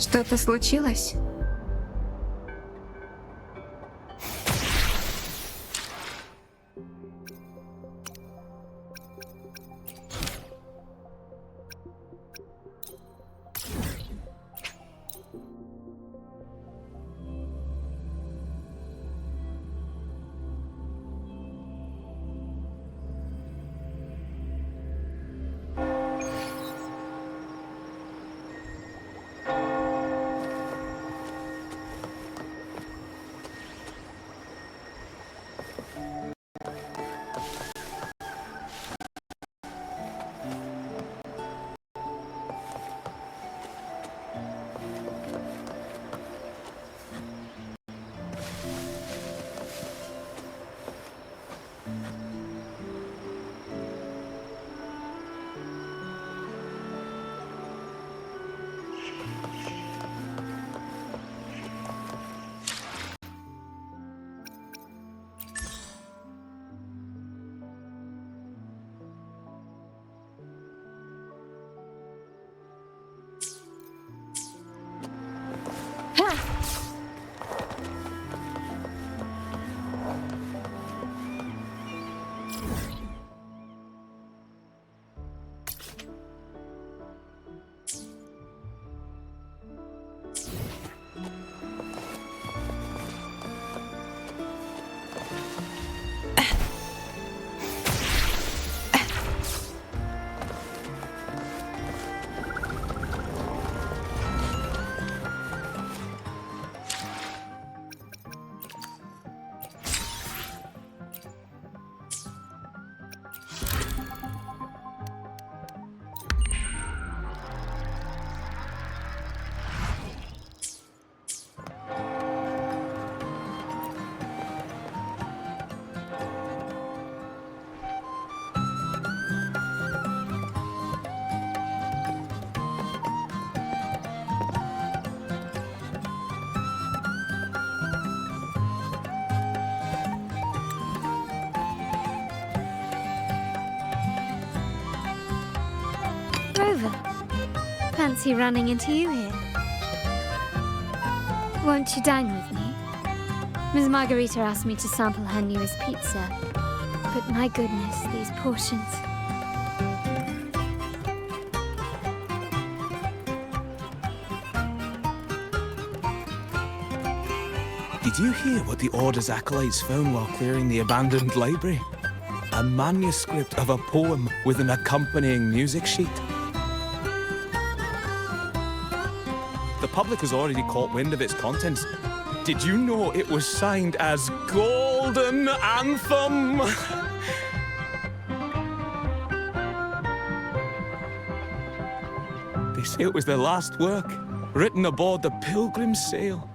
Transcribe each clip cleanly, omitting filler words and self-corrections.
Что-то случилось? Rover, fancy running into you here. Won't you dine with me? Ms. Margarita asked me to sample her newest pizza, but my goodness, these portions. Did you hear what the Order's acolytes found while clearing the abandoned library? A manuscript of a poem with an accompanying music sheet. The public has already caught wind of its contents. Did you know it was signed as Golden Anthem? They say it was their last work, written aboard the Pilgrim's Sail.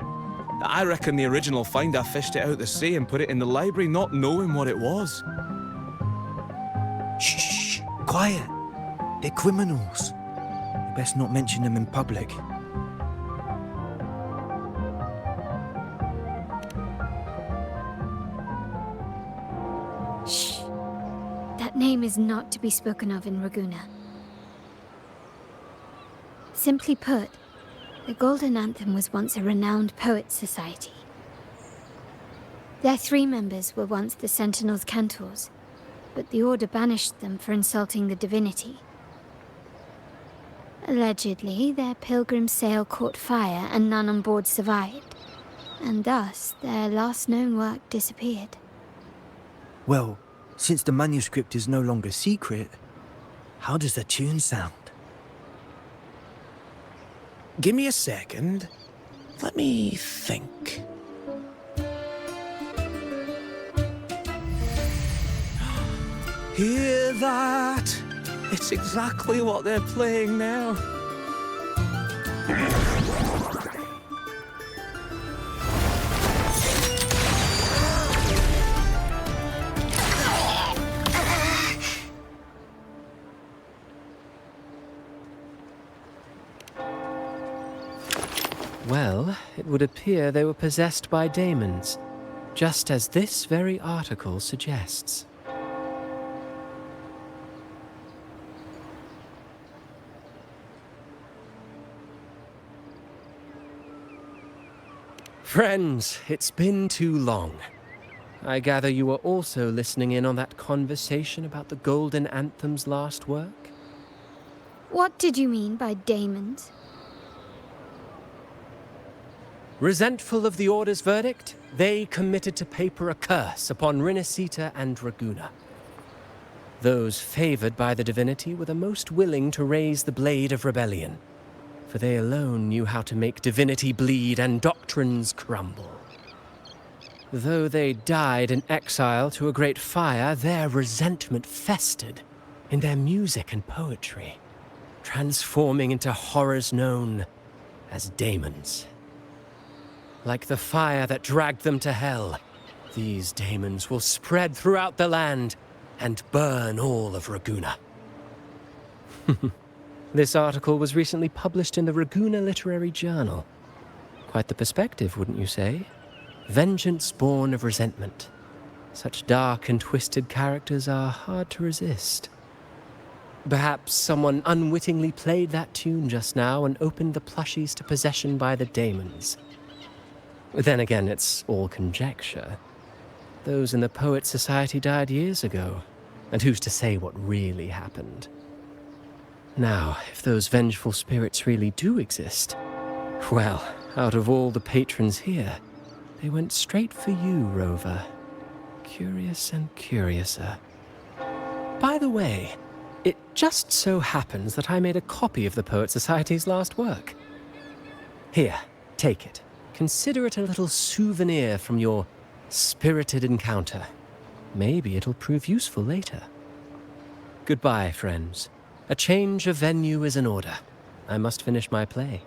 I reckon the original finder fished it out the sea and put it in the library, not knowing what it was. Shh, quiet. They're criminals. You best not mention them in public. Shh. That name is not to be spoken of in Raguna. Simply put, the Golden Anthem was once a renowned poets' society. Their 3 members were once the Sentinel's cantors, but the Order banished them for insulting the divinity. Allegedly, their pilgrim sail caught fire and none on board survived, and thus their last known work disappeared. Well, since the manuscript is no longer secret, how does the tune sound? Give me a second. Let me think. Hear that? It's exactly what they're playing now. Well, it would appear they were possessed by daemons, just as this very article suggests. Friends, it's been too long. I gather you were also listening in on that conversation about the Golden Anthem's last work? What did you mean by daemons? Resentful of the Order's verdict, they committed to paper a curse upon Rinasita and Raguna. Those favored by the divinity were the most willing to raise the blade of rebellion, for they alone knew how to make divinity bleed and doctrines crumble. Though they died in exile to a great fire, their resentment festered in their music and poetry, transforming into horrors known as daemons. Like the fire that dragged them to hell, these daemons will spread throughout the land and burn all of Raguna. This article was recently published in the Raguna Literary Journal. Quite the perspective, wouldn't you say? Vengeance born of resentment. Such dark and twisted characters are hard to resist. Perhaps someone unwittingly played that tune just now and opened the plushies to possession by the daemons. Then again, it's all conjecture. Those in the Poets' Society died years ago, and who's to say what really happened? Now, if those vengeful spirits really do exist, well, out of all the patrons here, they went straight for you, Rover. Curious and curiouser. By the way, it just so happens that I made a copy of the Poets' Society's last work. Here, take it. Consider it a little souvenir from your spirited encounter. Maybe it'll prove useful later. Goodbye, friends. A change of venue is in order. I must finish my play.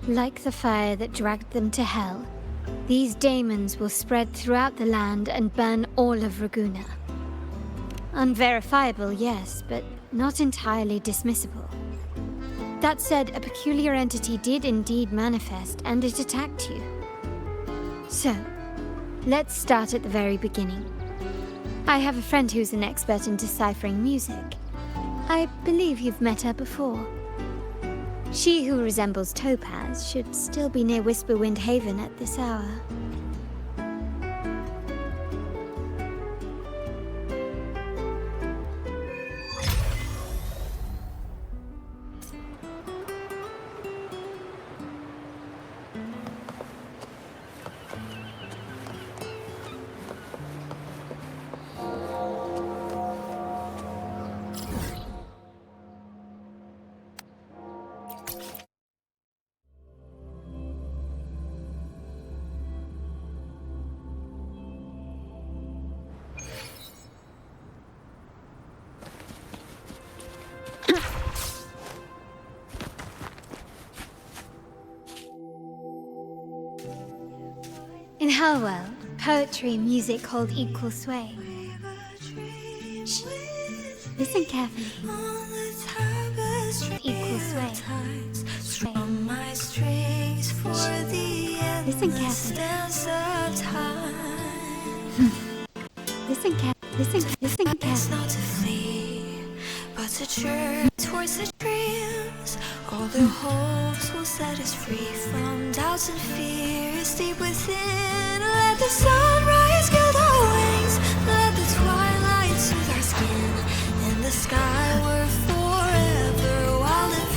Like the fire that dragged them to hell, these daemons will spread throughout the land and burn all of Raguna. Unverifiable, yes, but not entirely dismissible. That said, a peculiar entity did indeed manifest, and it attacked you. So, let's start at the very beginning. I have a friend who's an expert in deciphering music. I believe you've met her before. She who resembles Topaz should still be near Whisperwind Haven at this hour. In Hellworld, poetry and music hold equal sway. Shh. Listen carefully. Equal sway. Listen carefully. Listen carefully. But to journey towards the dreams, all their hopes will set us free from doubts and fears deep within. Let the sunrise gild our wings, let the twilight soothe our skin. In the sky we're forever wild and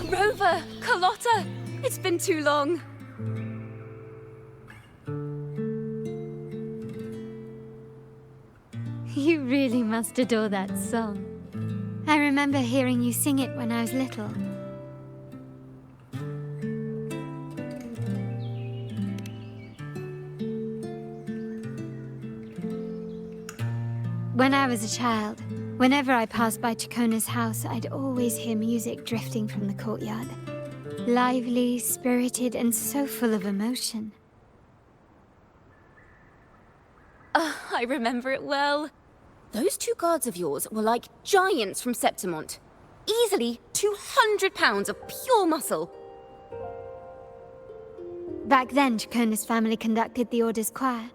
free. Rover! Carlotta! It's been too long. You really must adore that song. I remember hearing you sing it when I was little. When I was a child, whenever I passed by Chakona's house, I'd always hear music drifting from the courtyard. Lively, spirited, and so full of emotion. I remember it well. Those two guards of yours were like giants from Septimont. Easily 200 pounds of pure muscle. Back then, Chakona's family conducted the Order's choir.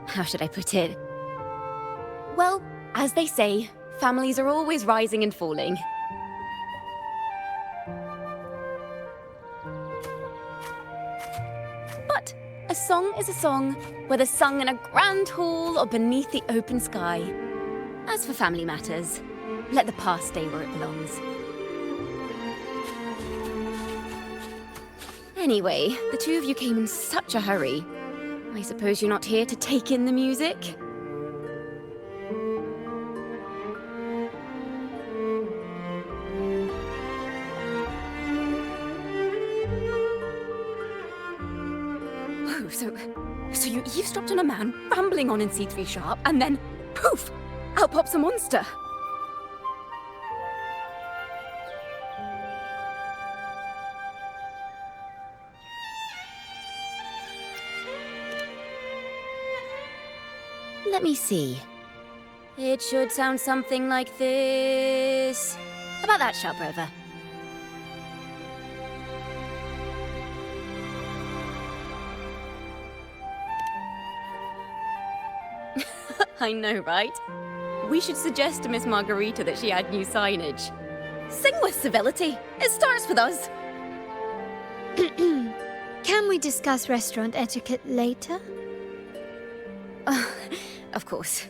How should I put it? Well, as they say, families are always rising and falling. But a song is a song, whether sung in a grand hall or beneath the open sky. As for family matters, let the past stay where it belongs. Anyway, the two of you came in such a hurry. I suppose you're not here to take in the music? Oh, so you eavesdropped on a man rambling on in C3 sharp, and then, poof, out pops a monster. Let me see. It should sound something like this. About that, sharp rover. I know, right? We should suggest to Miss Margarita that she add new signage. Sing with civility. It starts with us. Can we discuss restaurant etiquette later? Of course.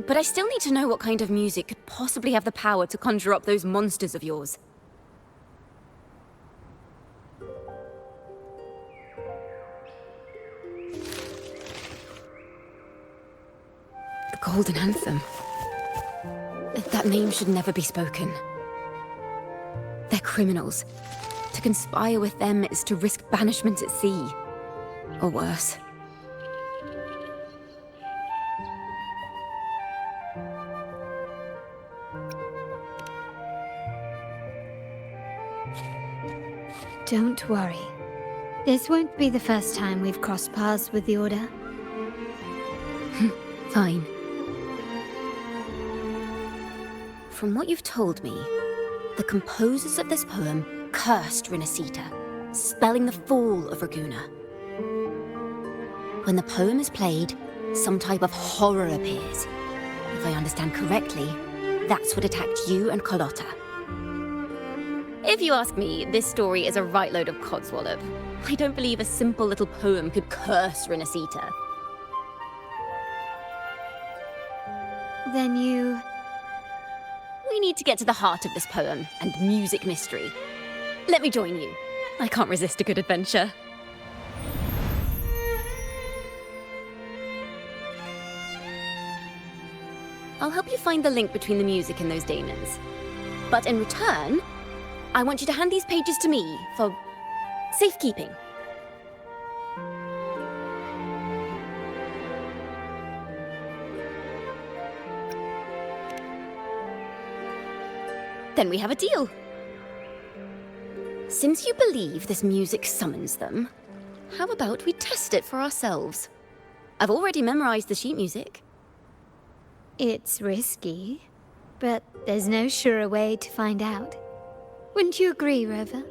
But I still need to know what kind of music could possibly have the power to conjure up those monsters of yours. The Golden Anthem. That name should never be spoken. They're criminals. To conspire with them is to risk banishment at sea. Or worse. Don't worry. This won't be the first time we've crossed paths with the Order. Fine. From what you've told me, the composers of this poem cursed Rinascita, spelling the fall of Raguna. When the poem is played, some type of horror appears. If I understand correctly, that's what attacked you and Carlotta. If you ask me, this story is a right load of codswallop. I don't believe a simple little poem could curse Rinascita. Then you... We need to get to the heart of this poem and music mystery. Let me join you. I can't resist a good adventure. I'll help you find the link between the music and those daemons. But in return, I want you to hand these pages to me for safekeeping. Then we have a deal. Since you believe this music summons them, how about we test it for ourselves? I've already memorized the sheet music. It's risky, but there's no surer way to find out. Wouldn't you agree, Rover?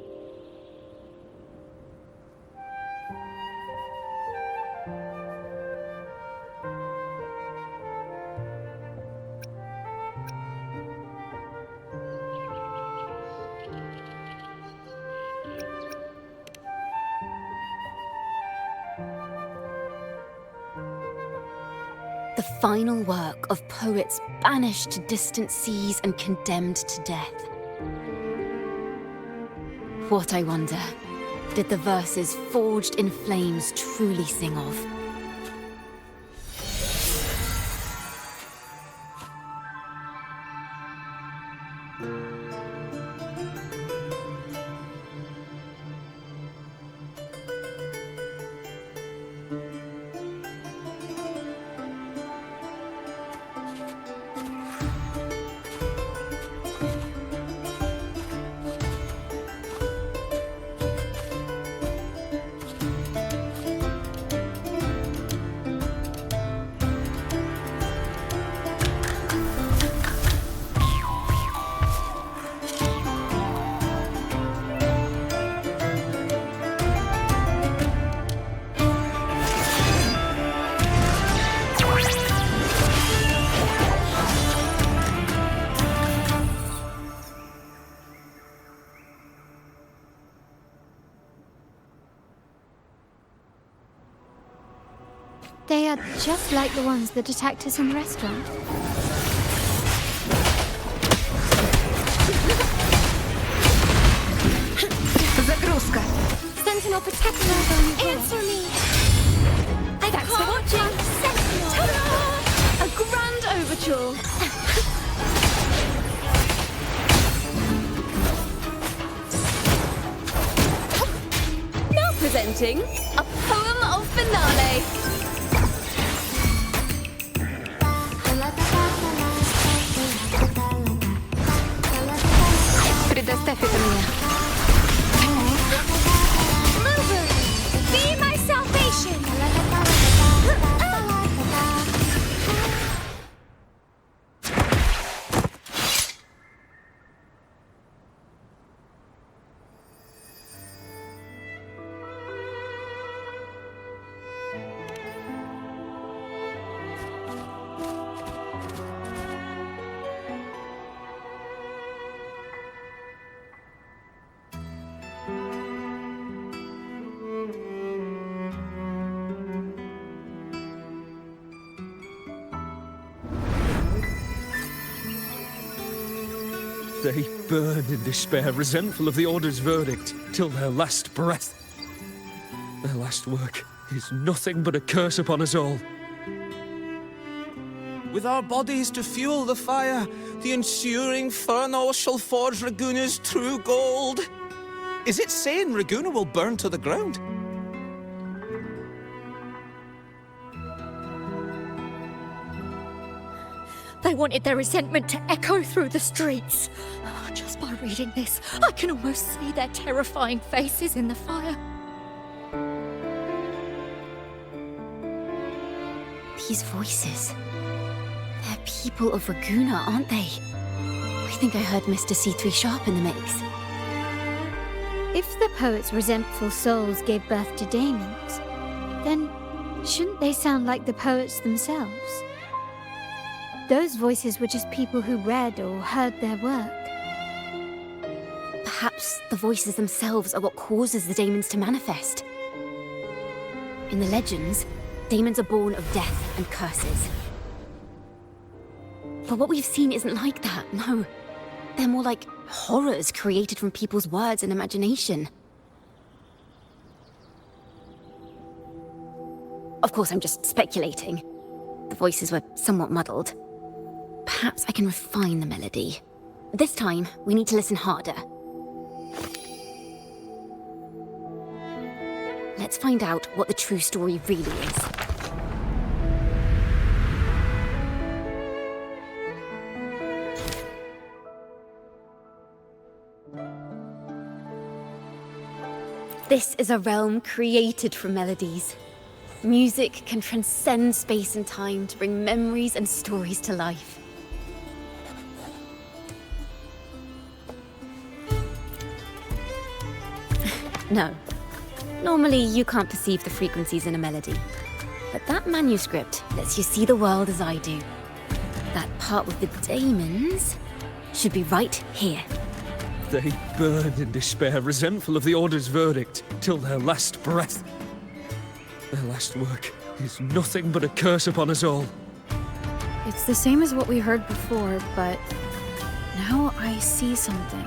The final work of poets banished to distant seas and condemned to death. What, I wonder, did the verses forged in flames truly sing of? They are just like the ones that attacked us in the restaurant. Загрузка. Sentinel, protect me! Answer me! Thanks for watching! Ta-da! A grand overture! Now presenting a poem of finale. Предоставь это мне. Be my salvation! They burn in despair, resentful of the Order's verdict, till their last breath. Their last work is nothing but a curse upon us all. With our bodies to fuel the fire, the ensuing furnace shall forge Raguna's true gold. Is it saying Raguna will burn to the ground? They wanted their resentment to echo through the streets. Just by reading this, I can almost see their terrifying faces in the fire. These voices. They're people of Raguna, aren't they? I think I heard Mr. C3 Sharp in the mix. If the poet's resentful souls gave birth to daemons, then shouldn't they sound like the poets themselves? Those voices were just people who read or heard their work. Perhaps the voices themselves are what causes the daemons to manifest. In the legends, daemons are born of death and curses. But what we've seen isn't like that, no. They're more like horrors created from people's words and imagination. Of course, I'm just speculating. The voices were somewhat muddled. Perhaps I can refine the melody. This time, we need to listen harder. Let's find out what the true story really is. This is a realm created from melodies. Music can transcend space and time to bring memories and stories to life. No. Normally, you can't perceive the frequencies in a melody. But that manuscript lets you see the world as I do. That part with the daemons should be right here. They burn in despair, resentful of the Order's verdict, till their last breath. Their last work is nothing but a curse upon us all. It's the same as what we heard before, but now I see something.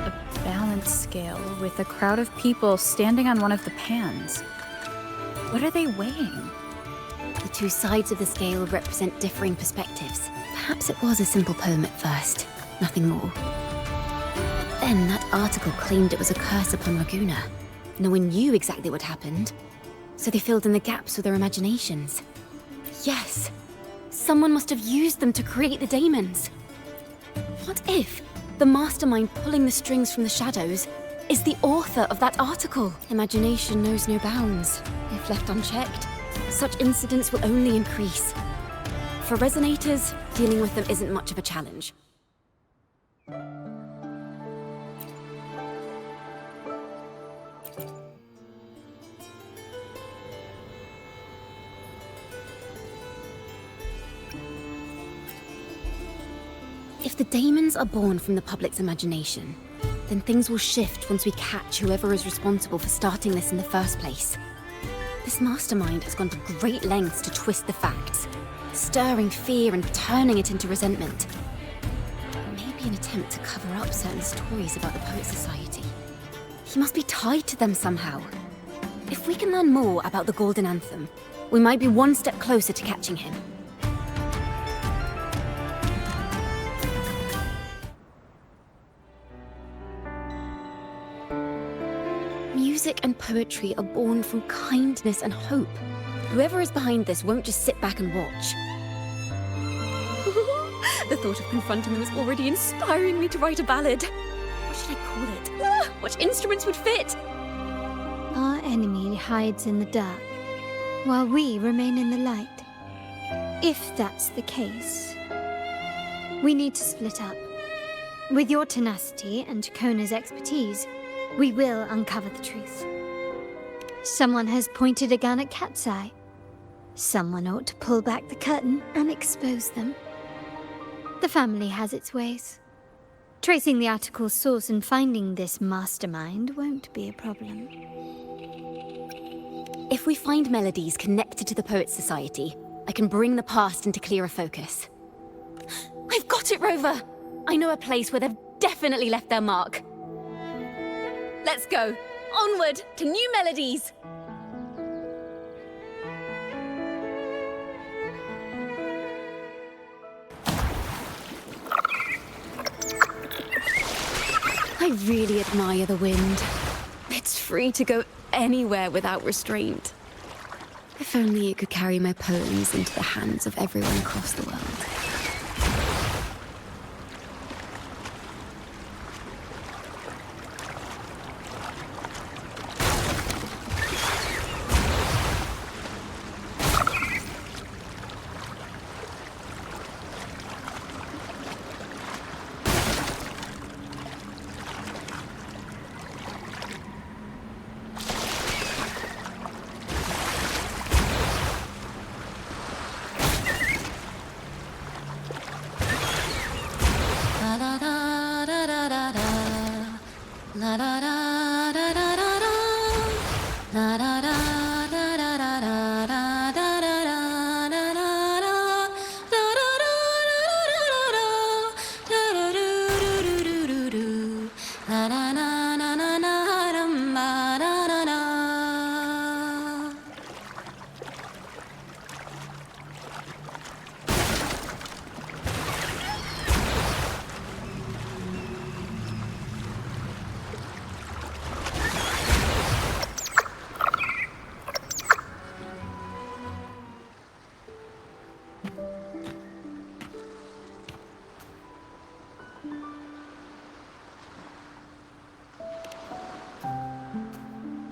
A balance scale with a crowd of people standing on one of the pans. What are they weighing? The two sides of the scale represent differing perspectives. Perhaps it was a simple poem at first, nothing more. Then that article claimed it was a curse upon Raguna. No one knew exactly what happened, so they filled in the gaps with their imaginations. Yes, someone must have used them to create the daemons. What if the mastermind pulling the strings from the shadows is the author of that article? Imagination knows no bounds. If left unchecked, such incidents will only increase. For resonators, dealing with them isn't much of a challenge. If the daemons are born from the public's imagination, then things will shift once we catch whoever is responsible for starting this in the first place. This mastermind has gone to great lengths to twist the facts, stirring fear and turning it into resentment. Maybe an attempt to cover up certain stories about the Poet Society. He must be tied to them somehow. If we can learn more about the Golden Anthem, we might be one step closer to catching him. Music and poetry are born from kindness and hope. Whoever is behind this won't just sit back and watch. The thought of confronting them is already inspiring me to write a ballad. What should I call it? What instruments would fit? Our enemy hides in the dark, while we remain in the light. If that's the case, we need to split up. With your tenacity and Chakona's expertise, we will uncover the truth. Someone has pointed a gun at Cat's Eye. Someone ought to pull back the curtain and expose them. The family has its ways. Tracing the article's source and finding this mastermind won't be a problem. If we find melodies connected to the Poets Society, I can bring the past into clearer focus. I've got it, Rover! I know a place where they've definitely left their mark. Let's go! Onward to new melodies! I really admire the wind. It's free to go anywhere without restraint. If only it could carry my poems into the hands of everyone across the world.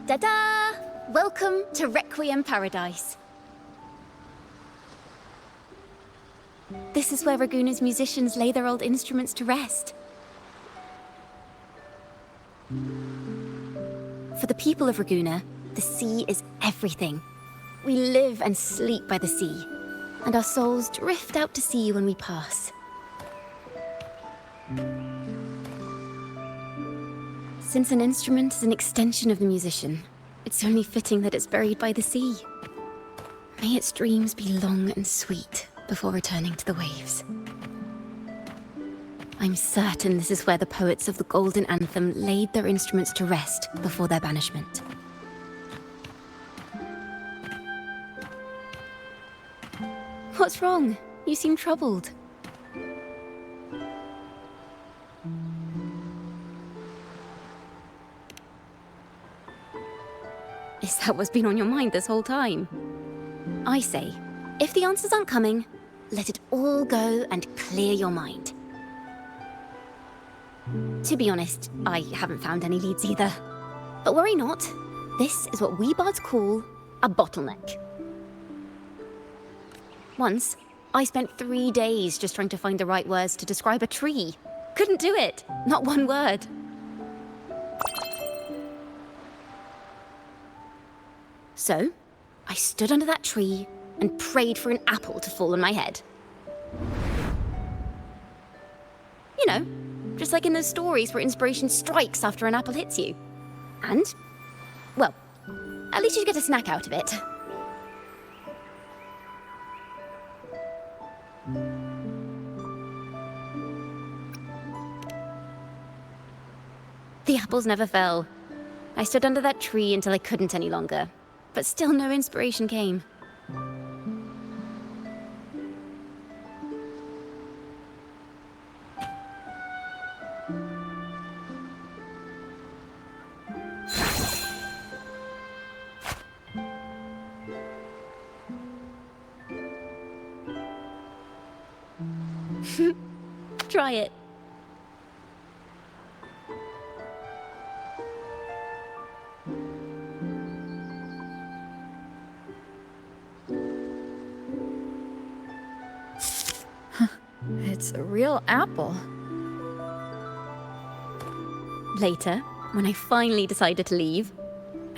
Ta-da! Welcome to Requiem Paradise. This is where Raguna's musicians lay their old instruments to rest. For the people of Raguna, the sea is everything. We live and sleep by the sea, and our souls drift out to sea when we pass. Since an instrument is an extension of the musician, it's only fitting that it's buried by the sea. May its dreams be long and sweet before returning to the waves. I'm certain this is where the poets of the Golden Anthem laid their instruments to rest before their banishment. What's wrong? You seem troubled. Is that what's been on your mind this whole time? I say, if the answers aren't coming, let it all go and clear your mind. To be honest, I haven't found any leads either. But worry not, this is what we bards call a bottleneck. Once, I spent 3 days just trying to find the right words to describe a tree. Couldn't do it, not one word. So, I stood under that tree and prayed for an apple to fall on my head. You know, just like in those stories where inspiration strikes after an apple hits you. And, well, At least you get a snack out of it. The apples never fell. I stood under that tree until I couldn't any longer, but still no inspiration came. Try it. It's a real apple. Later, when I finally decided to leave,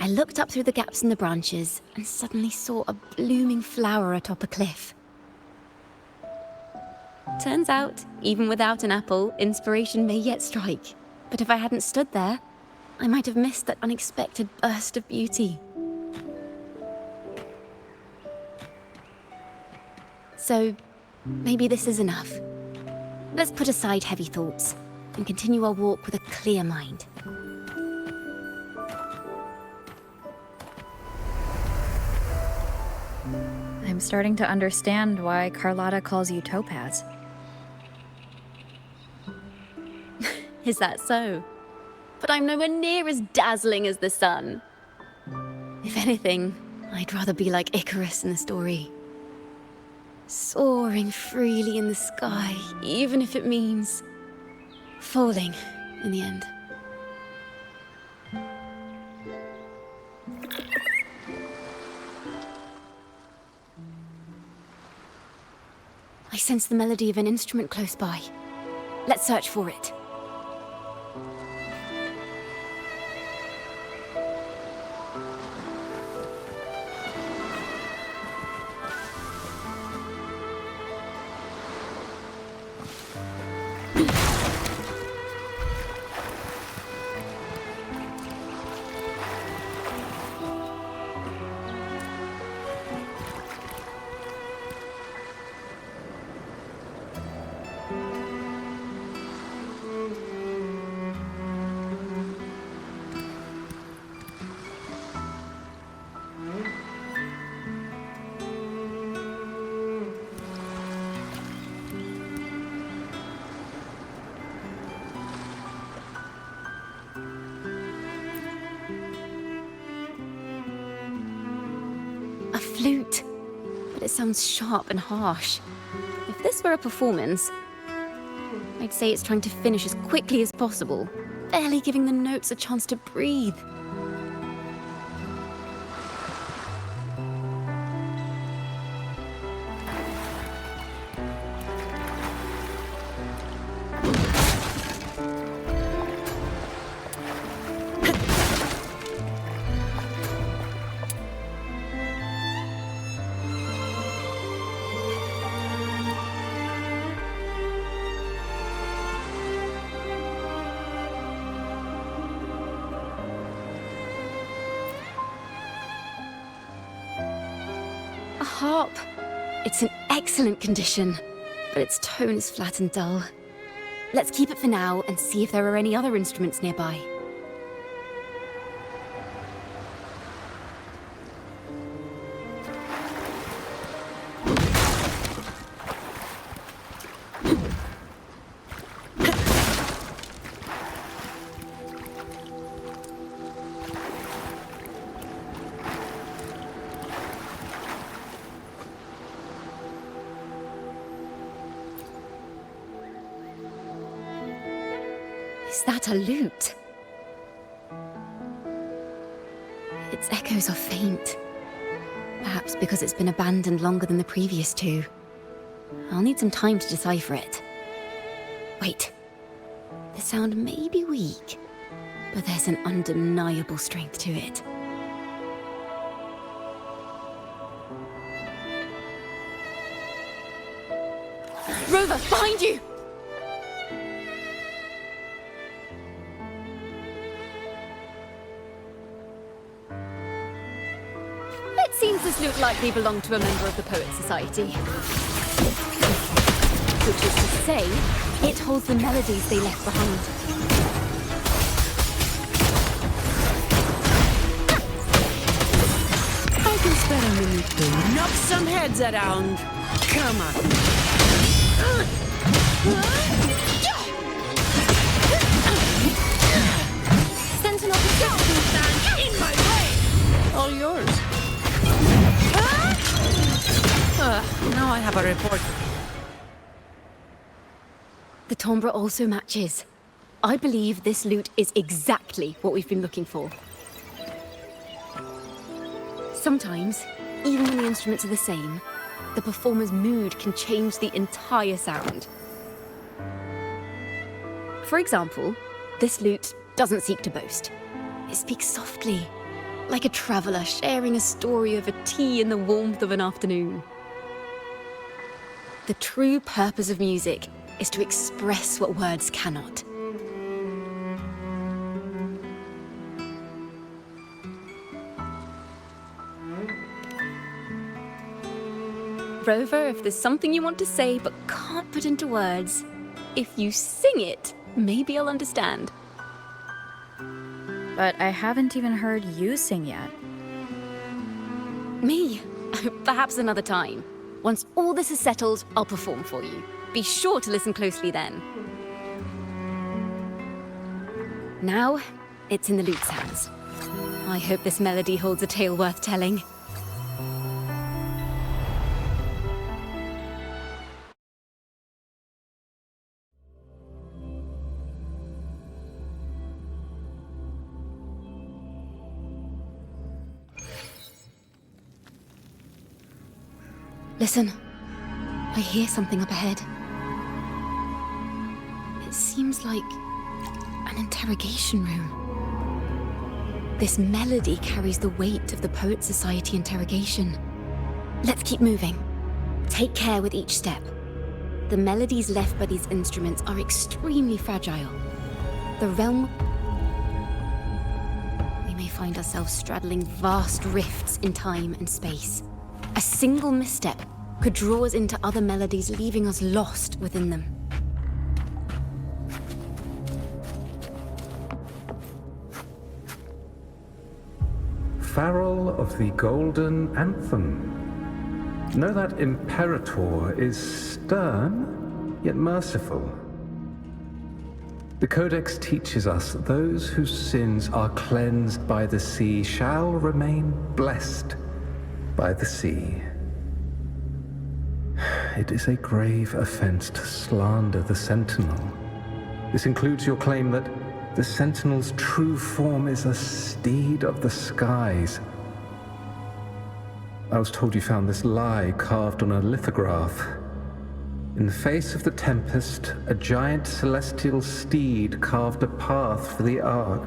I looked up through the gaps in the branches and suddenly saw a blooming flower atop a cliff. Turns out, even without an apple, inspiration may yet strike. But if I hadn't stood there, I might have missed that unexpected burst of beauty. So, maybe this is enough. Let's put aside heavy thoughts and continue our walk with a clear mind. I'm starting to understand why Carlotta calls you Topaz. Is that so? But I'm nowhere near as dazzling as the sun. If anything, I'd rather be like Icarus in the story. Soaring freely in the sky, even if it means falling in the end. I sense the melody of an instrument close by. Let's search for it. A flute, but it sounds sharp and harsh. If this were a performance, I'd say it's trying to finish as quickly as possible, barely giving the notes a chance to breathe. A harp. It's in excellent condition, but its tone is flat and dull. Let's keep it for now and see if there are any other instruments nearby. Is that a lute? Its echoes are faint. Perhaps because it's been abandoned longer than the previous two. I'll need some time to decipher it. Wait. The sound may be weak, but there's an undeniable strength to it. Rover, behind you! It seems this lute likely belonged to a member of the Poets Society. Which is to say, it holds the melodies they left behind. I can spare a minute to knock some heads around. Come on. Sentinel, Don't stand in my way! All yours. Now I have a report. the timbre also matches. I believe this lute is exactly what we've been looking for. Sometimes, even when the instruments are the same, the performer's mood can change the entire sound. For example, this lute doesn't seek to boast. It speaks softly, like a traveller sharing a story over tea in the warmth of an afternoon. The true purpose of music is to express what words cannot. Rover, if there's something you want to say but can't put into words, if you sing it, maybe I'll understand. But I haven't even heard you sing yet. Me? Perhaps another time. Once all this is settled, I'll perform for you. Be sure to listen closely then. Now, it's in the lute's hands. I hope this melody holds a tale worth telling. Listen, I hear something up ahead. It seems like an interrogation room. This melody carries the weight of the Poets Society interrogation. Let's keep moving. Take care with each step. The melodies left by these instruments are extremely fragile. The realm... We may find ourselves straddling vast rifts in time and space. A single misstep could draw us into other melodies, leaving us lost within them. Farrell of the Golden Anthem. Know that Imperator is stern, yet merciful. The Codex teaches us that those whose sins are cleansed by the sea shall remain blessed by the sea. It is a grave offense to slander the Sentinel. This includes your claim that the Sentinel's true form is a steed of the skies. I was told you found this lie carved on a lithograph. In the face of the tempest, a giant celestial steed carved a path for the Ark.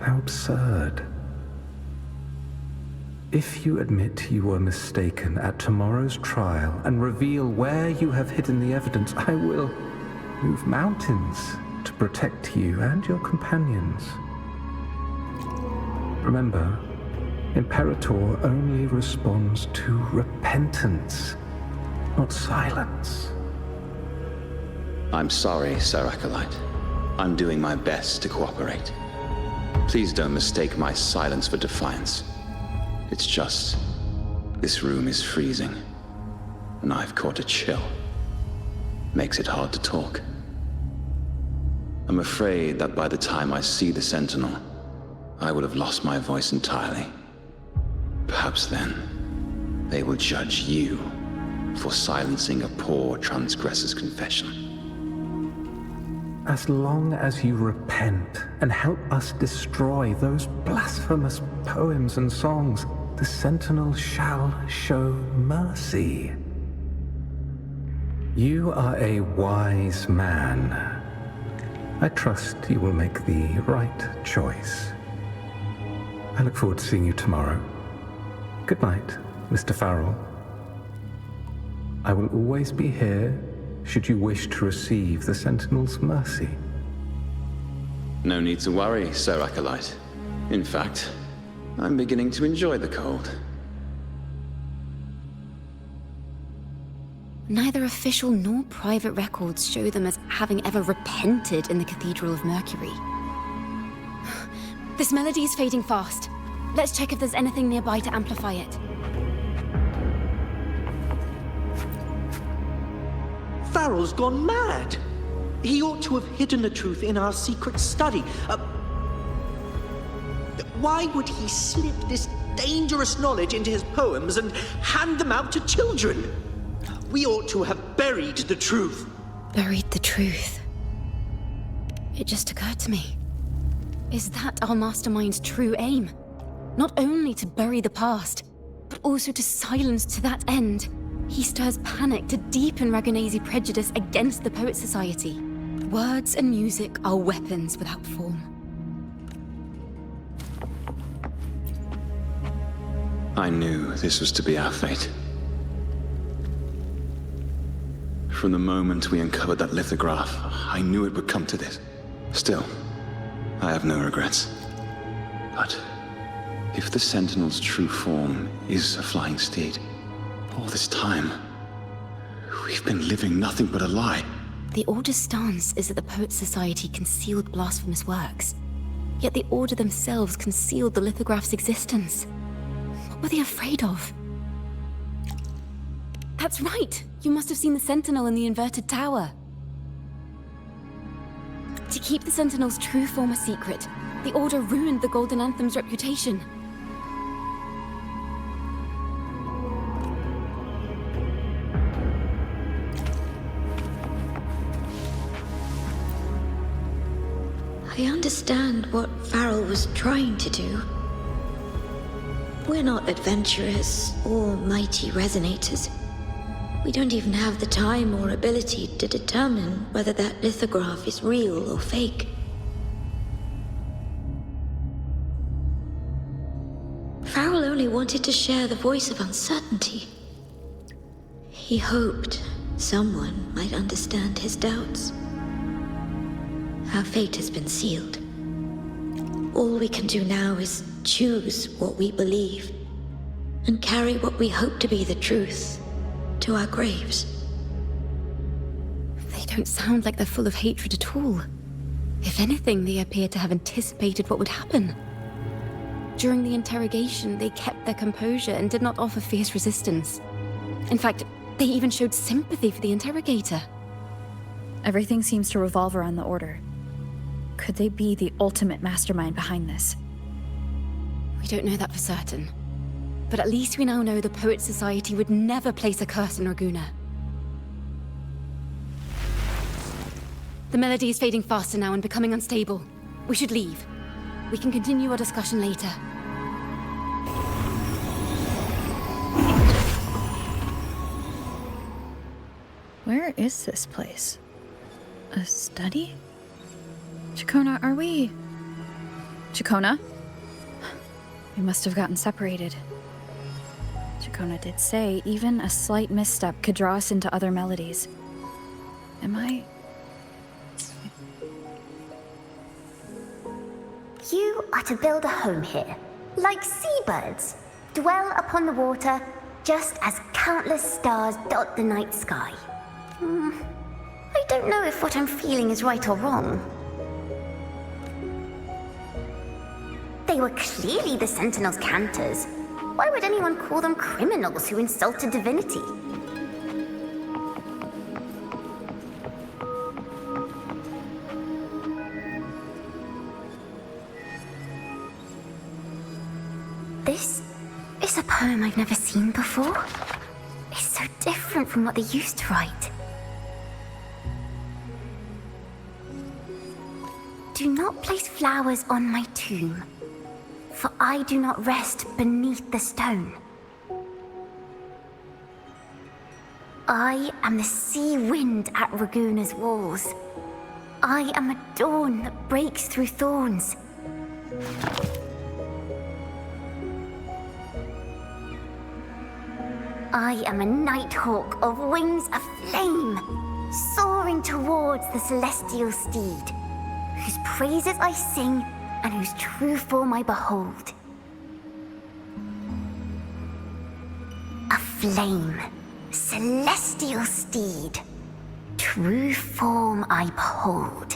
How absurd. If you admit you were mistaken at tomorrow's trial and reveal where you have hidden the evidence, I will move mountains to protect you and your companions. Remember, Imperator only responds to repentance, not silence. I'm sorry, Sir Acolyte. I'm doing my best to cooperate. Please don't mistake my silence for defiance. It's just, this room is freezing, and I've caught a chill. Makes it hard to talk. I'm afraid that by the time I see the Sentinel, I will have lost my voice entirely. Perhaps then, they will judge you for silencing a poor transgressor's confession. As long as you repent and help us destroy those blasphemous poems and songs, the Sentinel shall show mercy. You are a wise man. I trust you will make the right choice. I look forward to seeing you tomorrow. Good night, Mr. Farrell. I will always be here should you wish to receive the Sentinel's mercy. No need to worry, Sir Acolyte. In fact, I'm beginning to enjoy the cold. Neither official nor private records show them as having ever repented in the Cathedral of Mercury. This melody is fading fast. Let's check if there's anything nearby to amplify it. Farrell's gone mad. He ought to have hidden the truth in our secret study. Why would he slip this dangerous knowledge into his poems and hand them out to children? We ought to have buried the truth. Buried the truth. It just occurred to me. Is that our mastermind's true aim? Not only to bury the past, but also to silence to that end. He stirs panic to deepen Ragonese prejudice against the Poet Society. Words and music are weapons without form. I knew this was to be our fate. From the moment we uncovered that lithograph, I knew it would come to this. Still, I have no regrets. But if the Sentinel's true form is a flying steed, all this time, we've been living nothing but a lie. The Order's stance is that the Poet Society concealed blasphemous works. Yet the Order themselves concealed the lithograph's existence. What were they afraid of? That's right! You must have seen the Sentinel in the inverted tower. To keep the Sentinel's true form a secret, the Order ruined the Golden Anthem's reputation. I understand what Farrell was trying to do. We're not adventurers or mighty resonators. We don't even have the time or ability to determine whether that lithograph is real or fake. Farrell only wanted to share the voice of uncertainty. He hoped someone might understand his doubts. Our fate has been sealed. All we can do now is choose what we believe and carry what we hope to be the truth to our graves. They don't sound like they're full of hatred at all. If anything, they appear to have anticipated what would happen. During the interrogation, they kept their composure and did not offer fierce resistance. In fact, they even showed sympathy for the interrogator. Everything seems to revolve around the Order. Could they be the ultimate mastermind behind this? We don't know that for certain. But at least we now know the Poet Society would never place a curse on Raguna. The melody is fading faster now and becoming unstable. We should leave. We can continue our discussion later. Where is this place? A study? Chakona, are we... Chakona? We must have gotten separated. Chakona did say even a slight misstep could draw us into other melodies. Am I... You are to build a home here, like seabirds. Dwell upon the water, just as countless stars dot the night sky. I don't know if what I'm feeling is right or wrong. They were clearly the Sentinel's cantors. Why would anyone call them criminals who insulted divinity? This is a poem I've never seen before. It's so different from what they used to write. Do not place flowers on my tomb, for I do not rest beneath the stone. I am the sea wind at Raguna's walls. I am a dawn that breaks through thorns. I am a nighthawk of wings aflame, soaring towards the celestial steed, whose praises I sing and whose true form I behold. flame, celestial steed, true form I behold.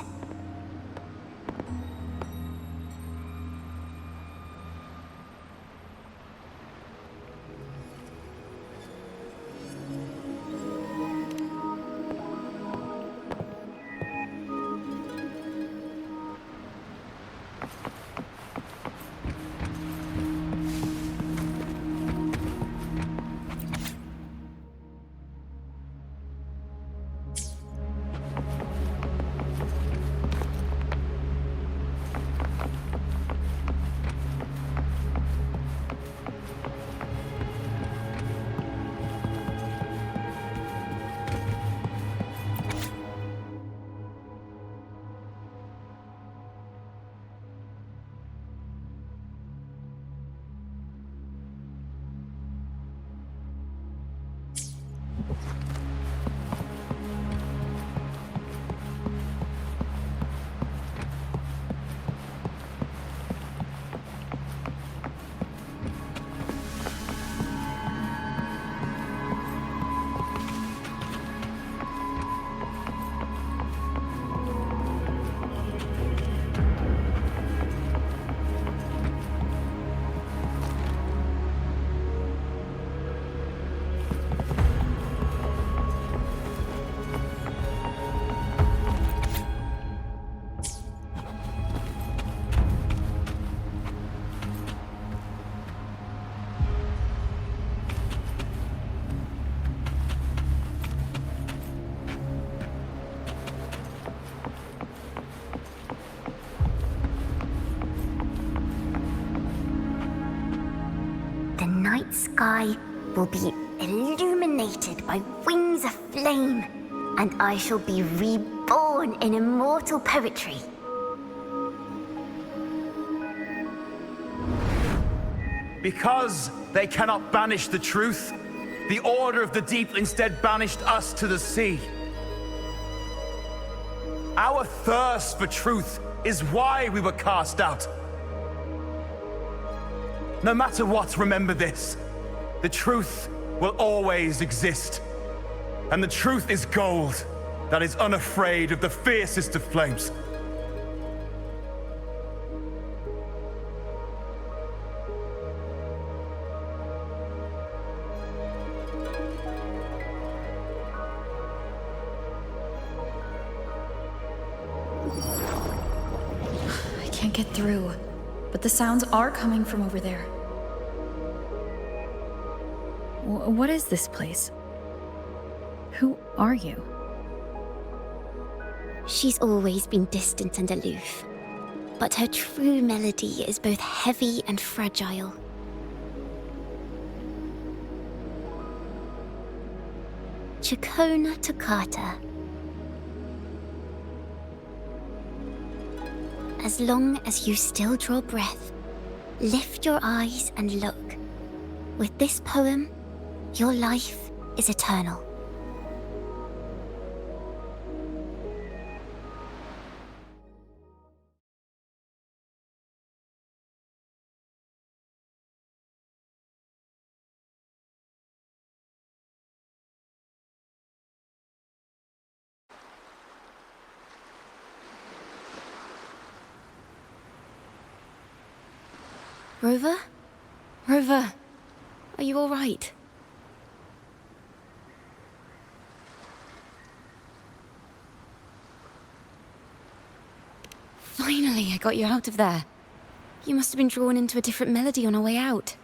The night sky will be illuminated by wings of flame, and I shall be reborn in immortal poetry. Because they cannot banish the truth, the Order of the Deep instead banished us to the sea. Our thirst for truth is why we were cast out. No matter what, remember this. The truth will always exist. And the truth is gold that is unafraid of the fiercest of flames. I can't get through, but the sounds are coming from over there. What is this place? Who are you? She's always been distant and aloof, but her true melody is both heavy and fragile. Chakona Toccata. As long as you still draw breath, lift your eyes and look. With this poem, your life is eternal. Rover? Rover, are you all right? Finally, I got you out of there. You must have been drawn into a different melody on our way out.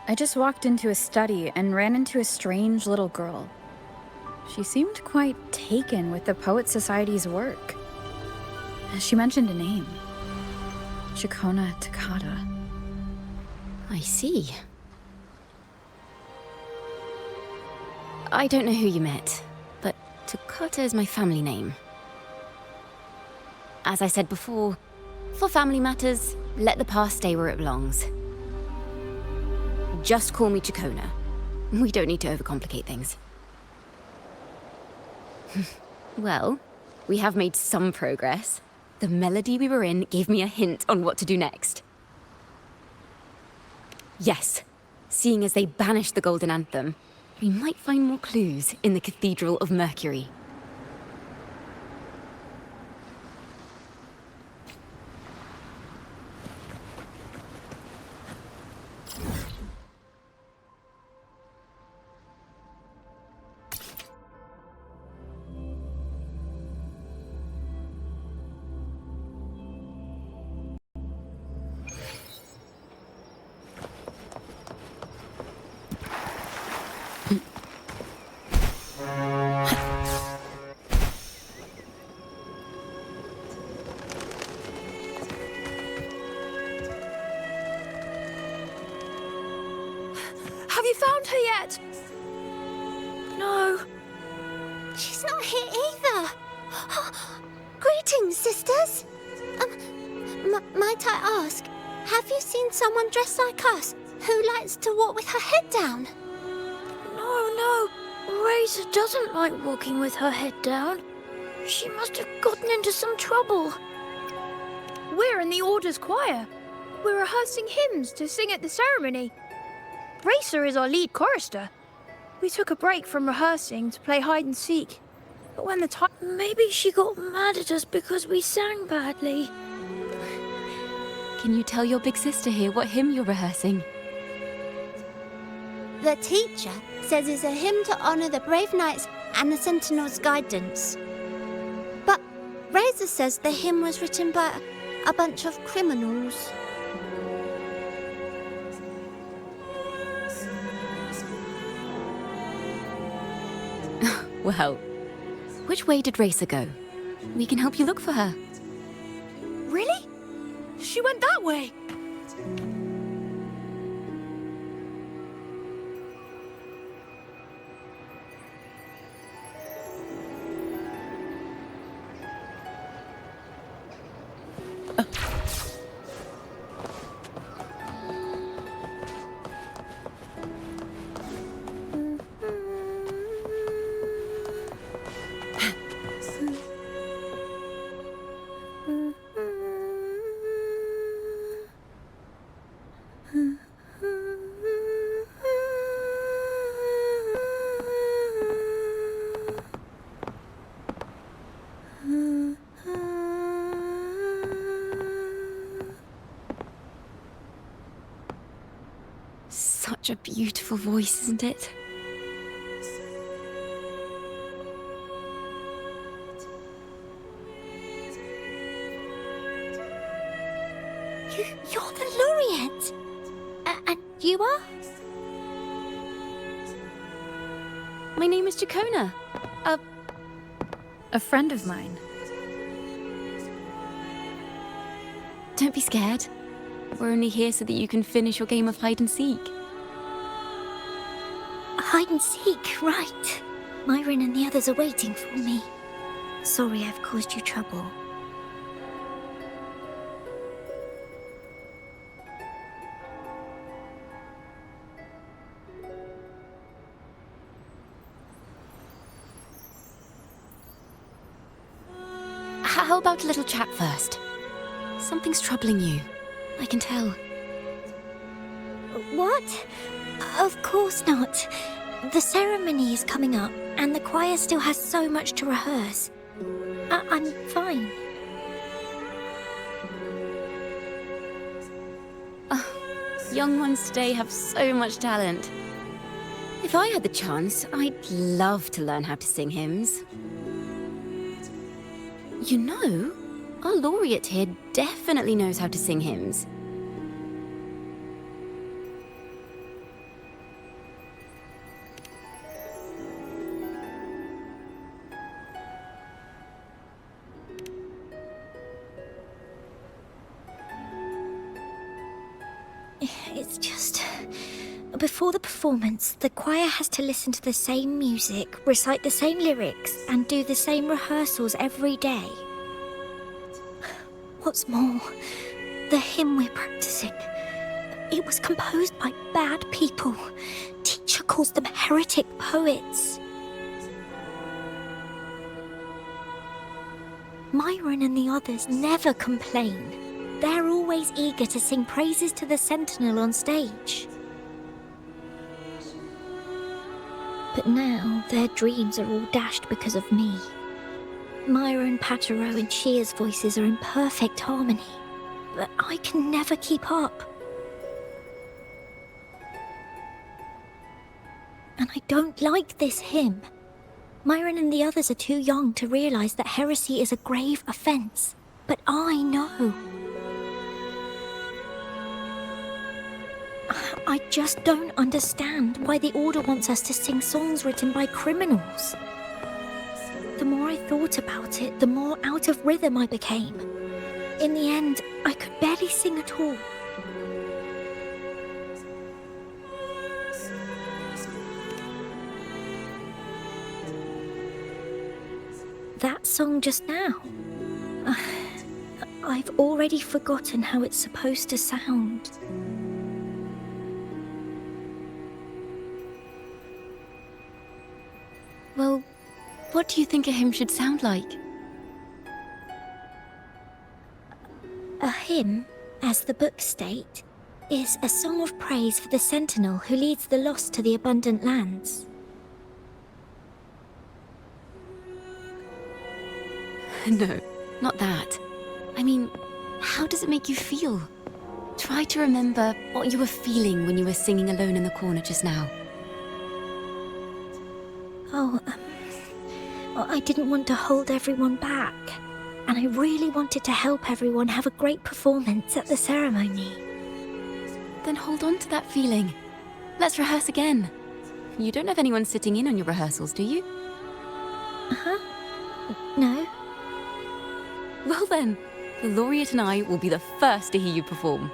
I just walked into a study and ran into a strange little girl. She seemed quite taken with the Poet Society's work. She mentioned a name. Chakona Toccata. I see. I don't know who you met, but Toccata is my family name. As I said before, for family matters, let the past stay where it belongs. Just call me Chakona. We don't need to overcomplicate things. Well, we have made some progress. The melody we were in gave me a hint on what to do next. Yes, seeing as they banished the Golden Anthem, we might find more clues in the Cathedral of Mercury. Have you found her yet? No. She's not here either. Greetings, sisters. Might I ask, have you seen someone dressed like us who likes to walk with her head down? No. Razor doesn't like walking with her head down. She must have gotten into some trouble. We're in the Order's choir. We're rehearsing hymns to sing at the ceremony. Racer is our lead chorister. We took a break from rehearsing to play hide and seek. But when the time... Maybe she got mad at us because we sang badly. Can you tell your big sister here what hymn you're rehearsing? The teacher says it's a hymn to honor the brave knights and the Sentinel's guidance. But Razor says the hymn was written by a bunch of criminals. Well, which way did Racer go? We can help you look for her. Really? She went that way. Such a beautiful voice, isn't it? You're the laureate. And you are? My name is Chakona. A friend of mine. Don't be scared. We're only here so that you can finish your game of hide and seek. Hide and seek, right. Myron and the others are waiting for me. Sorry I've caused you trouble. How about a little chat first? Something's troubling you. I can tell. What? Of course not. The ceremony is coming up, and the choir still has so much to rehearse. I'm fine. Young ones today have so much talent. If I had the chance, I'd love to learn how to sing hymns. You know, our laureate here definitely knows how to sing hymns. It's just... Before the performance, the choir has to listen to the same music, recite the same lyrics, and do the same rehearsals every day. What's more, the hymn we're practicing, it was composed by bad people. Teacher calls them heretic poets. Myron and the others never complain. They're always eager to sing praises to the Sentinel on stage. But now their dreams are all dashed because of me. Myron, Patero, and Shear's voices are in perfect harmony, but I can never keep up. And I don't like this hymn. Myron and the others are too young to realize that heresy is a grave offense, but I know. I just don't understand why the Order wants us to sing songs written by criminals. The more I thought about it, the more out of rhythm I became. In the end, I could barely sing at all. That song just now. I've already forgotten how it's supposed to sound. Well, what do you think a hymn should sound like? A hymn, as the books state, is a song of praise for the Sentinel who leads the lost to the abundant lands. No, not that. I mean, how does it make you feel? Try to remember what you were feeling when you were singing alone in the corner just now. Oh, I didn't want to hold everyone back. And I really wanted to help everyone have a great performance at the ceremony. Then hold on to that feeling. Let's rehearse again. You don't have anyone sitting in on your rehearsals, do you? Uh-huh. No. Well then, the Laureate and I will be the first to hear you perform.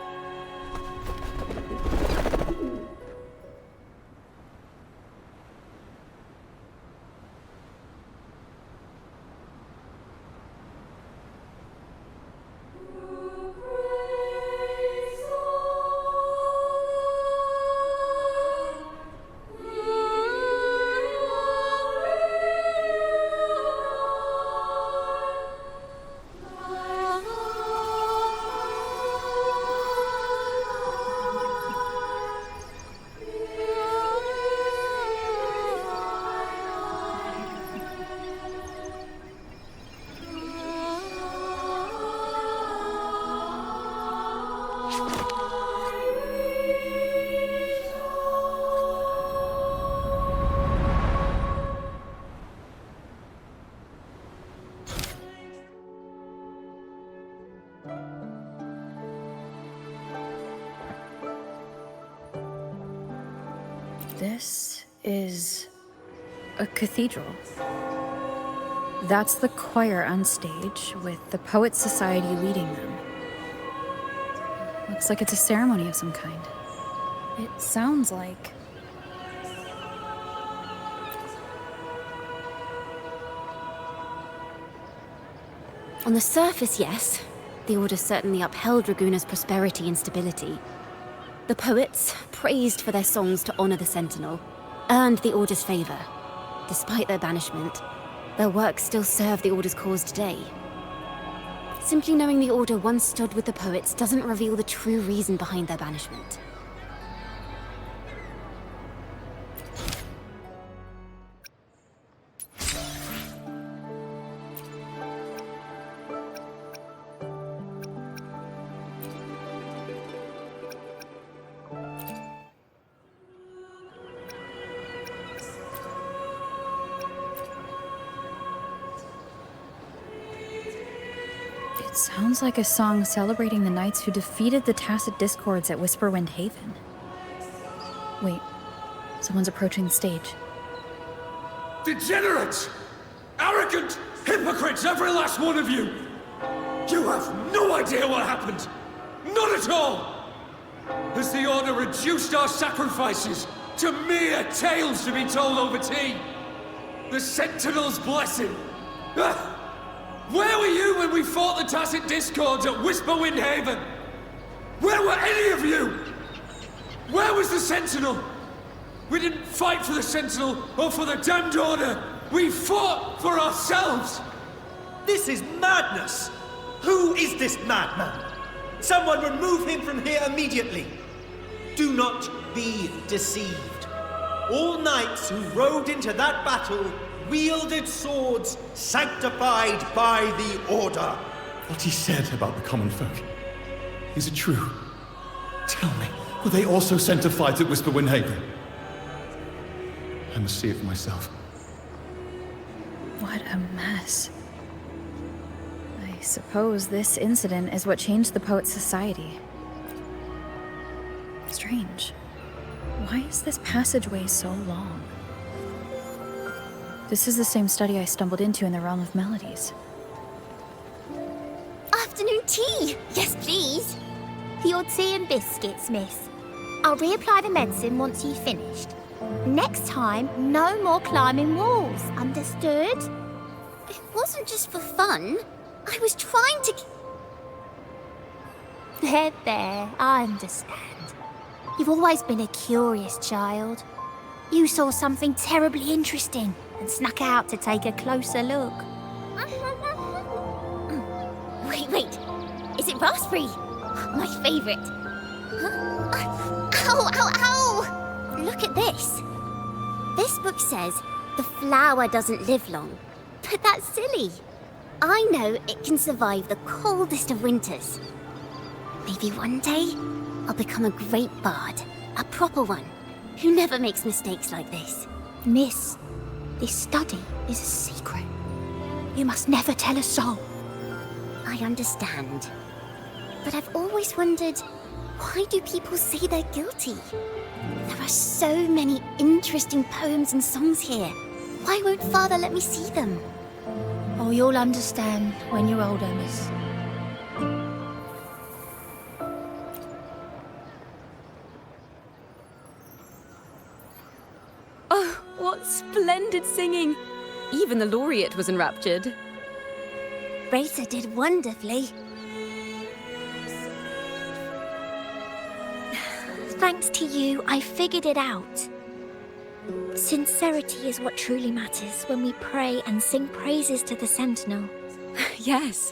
This is a cathedral. That's the choir on stage, with the Poets Society leading them. Looks like it's a ceremony of some kind. It sounds like... On the surface, yes. The Order certainly upheld Raguna's prosperity and stability. The poets, praised for their songs to honor the Sentinel, earned the Order's favor. Despite their banishment, their works still serve the Order's cause today. Simply knowing the Order once stood with the poets doesn't reveal the true reason behind their banishment. It sounds like a song celebrating the knights who defeated the Tacit Discords at Whisperwind Haven. Wait, someone's approaching the stage. Degenerates! Arrogant hypocrites, every last one of you! You have no idea what happened! Not at all! Has the Order reduced our sacrifices to mere tales to be told over tea? The Sentinel's blessing! Where were you when we fought the Tacit Discords at Whisperwind Haven? Where were any of you? Where was the Sentinel? We didn't fight for the Sentinel or for the damned Order. We fought for ourselves. This is madness! Who is this madman? Someone remove him from here immediately! Do not be deceived. All knights who rode into that battle wielded swords sanctified by the Order. What he said about the common folk, is it true? Tell me, were they also sent to fight at Whisperwind Haven? I must see it for myself. What a mess. I suppose this incident is what changed the Poets' Society. Strange. Why is this passageway so long? This is the same study I stumbled into in the Realm of Melodies. Afternoon tea! Yes, please. Your tea and biscuits, miss. I'll reapply the medicine once you've finished. Next time, no more climbing walls. Understood? It wasn't just for fun. I was trying to... There, I understand. You've always been a curious child. You saw something terribly interesting and snuck out to take a closer look. Wait. Is it raspberry? My favorite. Huh? Ow! Look at this. This book says the flower doesn't live long. But that's silly. I know it can survive the coldest of winters. Maybe one day, I'll become a great bard. A proper one. Who never makes mistakes like this. Miss, this study is a secret. You must never tell a soul. I understand. But I've always wondered, why do people say they're guilty? There are so many interesting poems and songs here. Why won't Father let me see them? Oh, you'll understand when you're older, miss. Oh, what splendid singing! Even the laureate was enraptured. Racer did wonderfully. Thanks to you, I figured it out. Sincerity is what truly matters when we pray and sing praises to the Sentinel. Yes,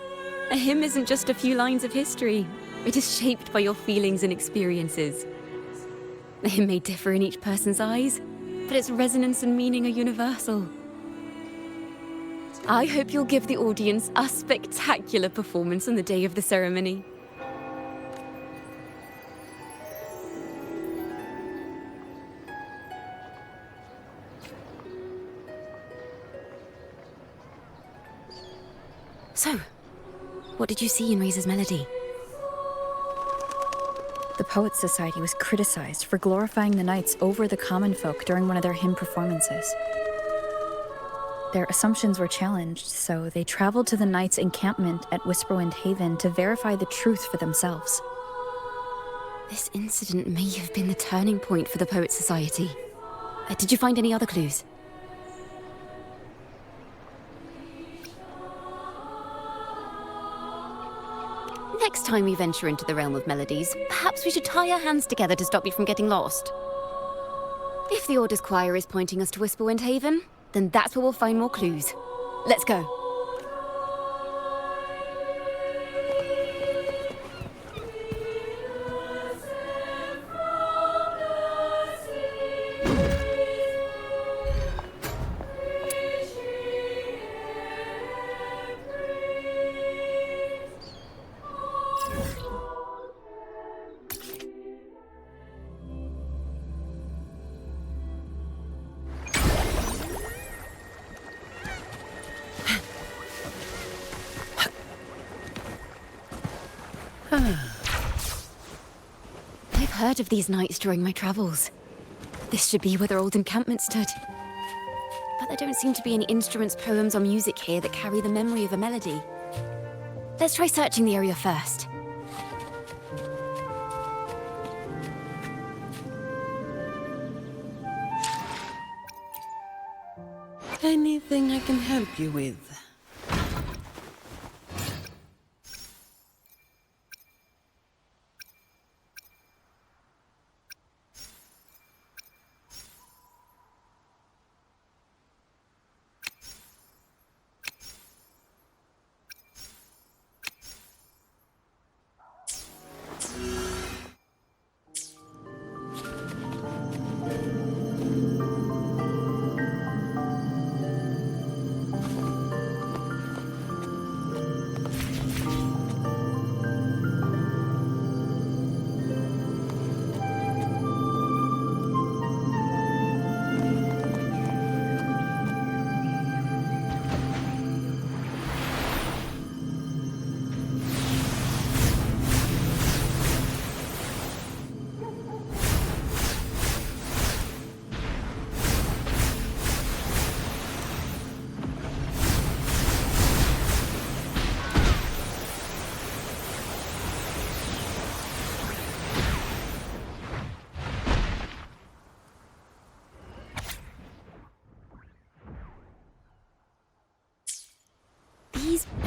a hymn isn't just a few lines of history. It is shaped by your feelings and experiences. The hymn may differ in each person's eyes, but its resonance and meaning are universal. I hope you'll give the audience a spectacular performance on the day of the ceremony. So, what did you see in Razor's melody? The Poets' Society was criticized for glorifying the knights over the common folk during one of their hymn performances. Their assumptions were challenged, so they traveled to the knights' encampment at Whisperwind Haven to verify the truth for themselves. This incident may have been the turning point for the Poets' Society. Did you find any other clues? Next time we venture into the realm of melodies, perhaps we should tie our hands together to stop you from getting lost. If the Order's choir is pointing us to Whisperwind Haven, then that's where we'll find more clues. Let's go. I've heard of these knights during my travels. This should be where their old encampment stood. But there don't seem to be any instruments, poems, or music here that carry the memory of a melody. Let's try searching the area first. Anything I can help you with?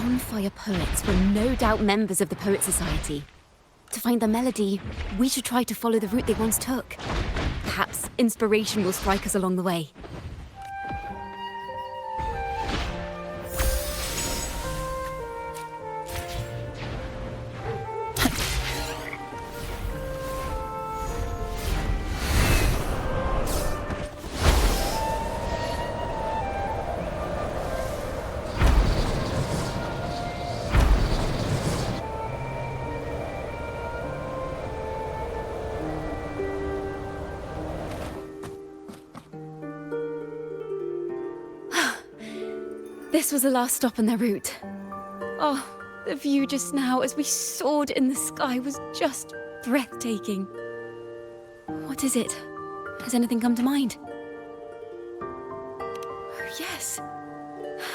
bonfire poets were no doubt members of the Poet Society. To find the melody, we should try to follow the route they once took. Perhaps inspiration will strike us along the way. This was the last stop on their route. Oh, the view just now as we soared in the sky was just breathtaking. What is it? Has anything come to mind? Oh, yes.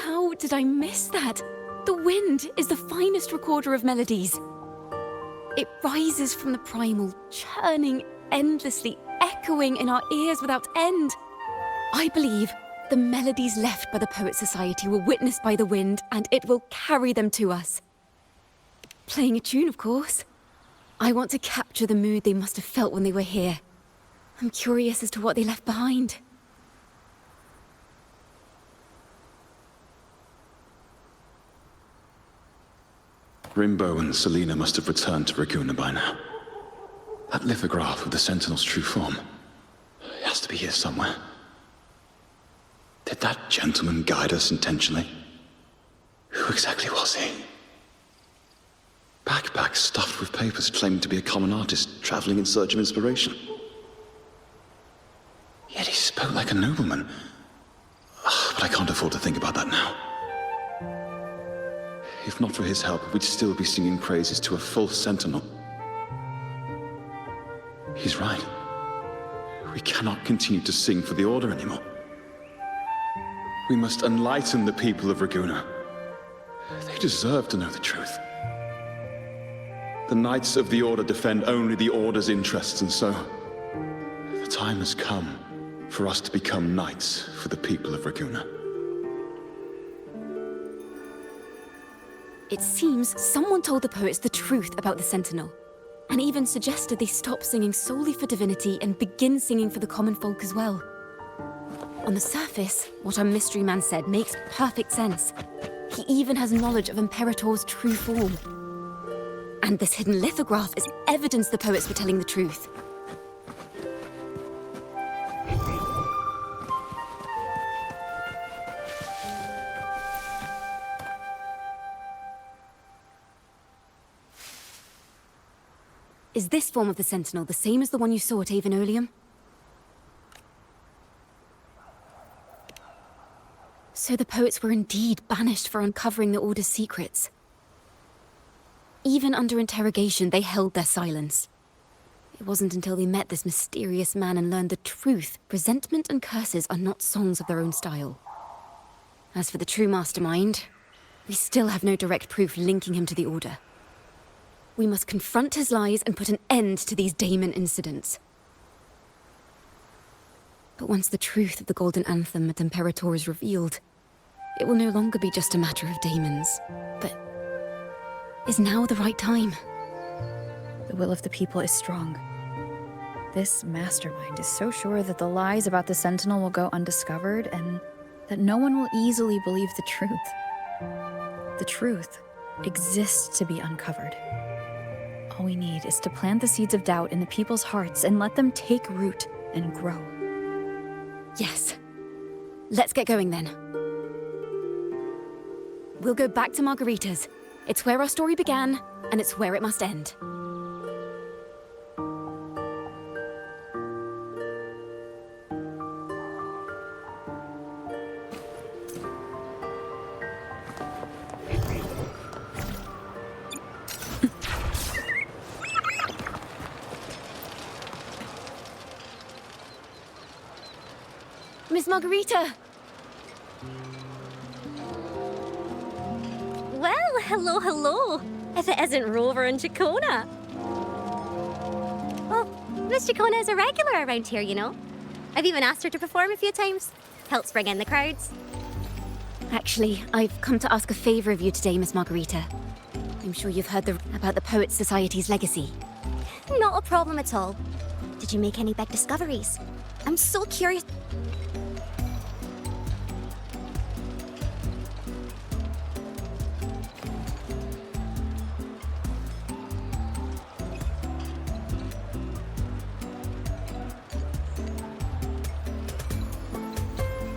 How did I miss that? The wind is the finest recorder of melodies. It rises from the primal, churning endlessly, echoing in our ears without end. I believe the melodies left by the Poet Society were witnessed by the wind, and it will carry them to us. Playing a tune, of course. I want to capture the mood they must have felt when they were here. I'm curious as to what they left behind. Rimbo and Selena must have returned to Raguna by now. That lithograph of the Sentinel's true form. It has to be here somewhere. Did that gentleman guide us intentionally? Who exactly was he? Backpack stuffed with papers claiming to be a common artist traveling in search of inspiration. Yet he spoke like a nobleman. But I can't afford to think about that now. If not for his help, we'd still be singing praises to a false sentinel. He's right. We cannot continue to sing for the Order anymore. We must enlighten the people of Raguna. They deserve to know the truth. The Knights of the Order defend only the Order's interests, and so the time has come for us to become knights for the people of Raguna. It seems someone told the poets the truth about the Sentinel, and even suggested they stop singing solely for divinity and begin singing for the common folk as well. On the surface, what our mystery man said makes perfect sense. He even has knowledge of Imperator's true form. And this hidden lithograph is evidence the poets were telling the truth. Is this form of the Sentinel the same as the one you saw at Avenolium? So the poets were indeed banished for uncovering the Order's secrets. Even under interrogation, they held their silence. It wasn't until they met this mysterious man and learned the truth, resentment and curses are not songs of their own style. As for the true mastermind, we still have no direct proof linking him to the Order. We must confront his lies and put an end to these Daemon incidents. But once the truth of the Golden Anthem at Imperator is revealed, it will no longer be just a matter of daemons, but is now the right time? The will of the people is strong. This mastermind is so sure that the lies about the Sentinel will go undiscovered and that no one will easily believe the truth. The truth exists to be uncovered. All we need is to plant the seeds of doubt in the people's hearts and let them take root and grow. Yes. Let's get going then. We'll go back to Margarita's. It's where our story began, and it's where it must end. Miss Margarita! Well, hello, hello. If it isn't Rover and Chakona. Well, Miss Chakona is a regular around here, you know. I've even asked her to perform a few times. Helps bring in the crowds. Actually, I've come to ask a favor of you today, Miss Margarita. I'm sure you've heard about the Poets Society's legacy. Not a problem at all. Did you make any big discoveries? I'm so curious.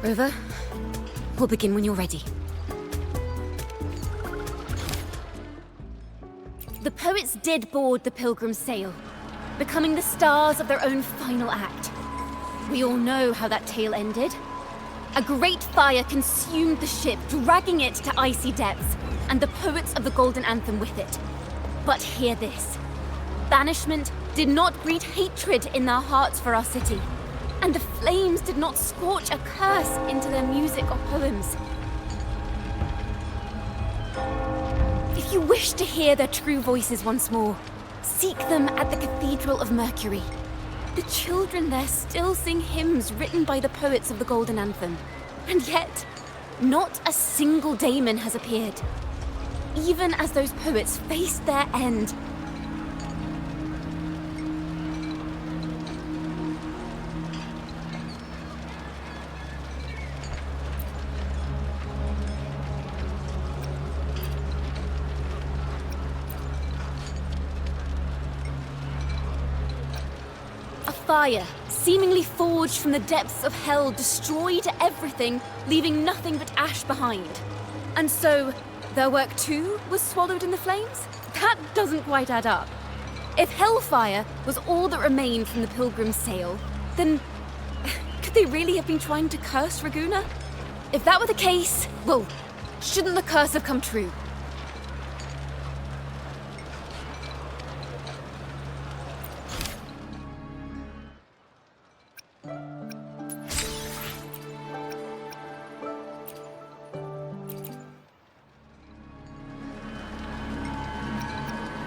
Rover, we'll begin when you're ready. The poets did board the Pilgrim's sail, becoming the stars of their own final act. We all know how that tale ended. A great fire consumed the ship, dragging it to icy depths, and the poets of the Golden Anthem with it. But hear this. Banishment did not breed hatred in their hearts for our city, and the flames did not scorch a curse into their music or poems. If you wish to hear their true voices once more, seek them at the Cathedral of Mercury. The children there still sing hymns written by the poets of the Golden Anthem. And yet, not a single daemon has appeared. Even as those poets faced their end. Fire, seemingly forged from the depths of hell, destroyed everything, leaving nothing but ash behind. And so, their work too was swallowed in the flames? That doesn't quite add up. If hellfire was all that remained from the Pilgrim's sail, then could they really have been trying to curse Ragusa? If that were the case, well, shouldn't the curse have come true?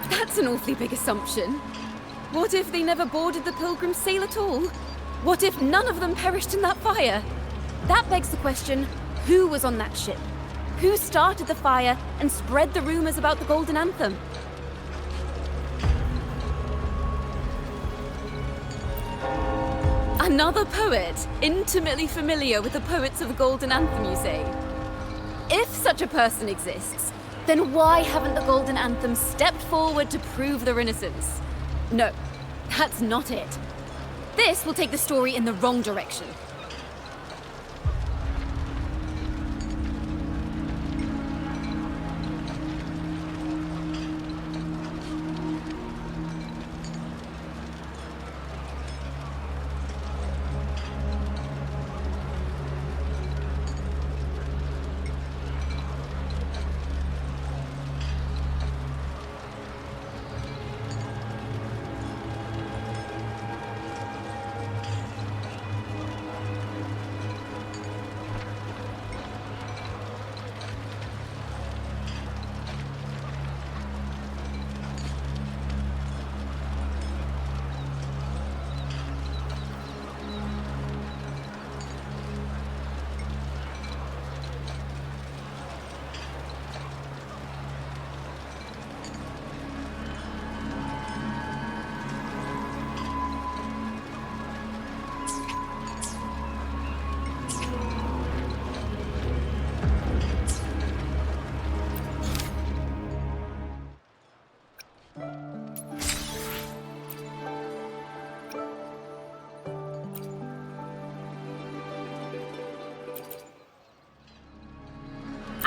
That's an awfully big assumption. What if they never boarded the Pilgrim's sail at all? What if none of them perished in that fire? That begs the question, who was on that ship? Who started the fire and spread the rumors about the Golden Anthem? Another poet, intimately familiar with the poets of the Golden Anthem, you say? If such a person exists, then why haven't the Golden Anthem stepped forward to prove their innocence? No, that's not it. This will take the story in the wrong direction.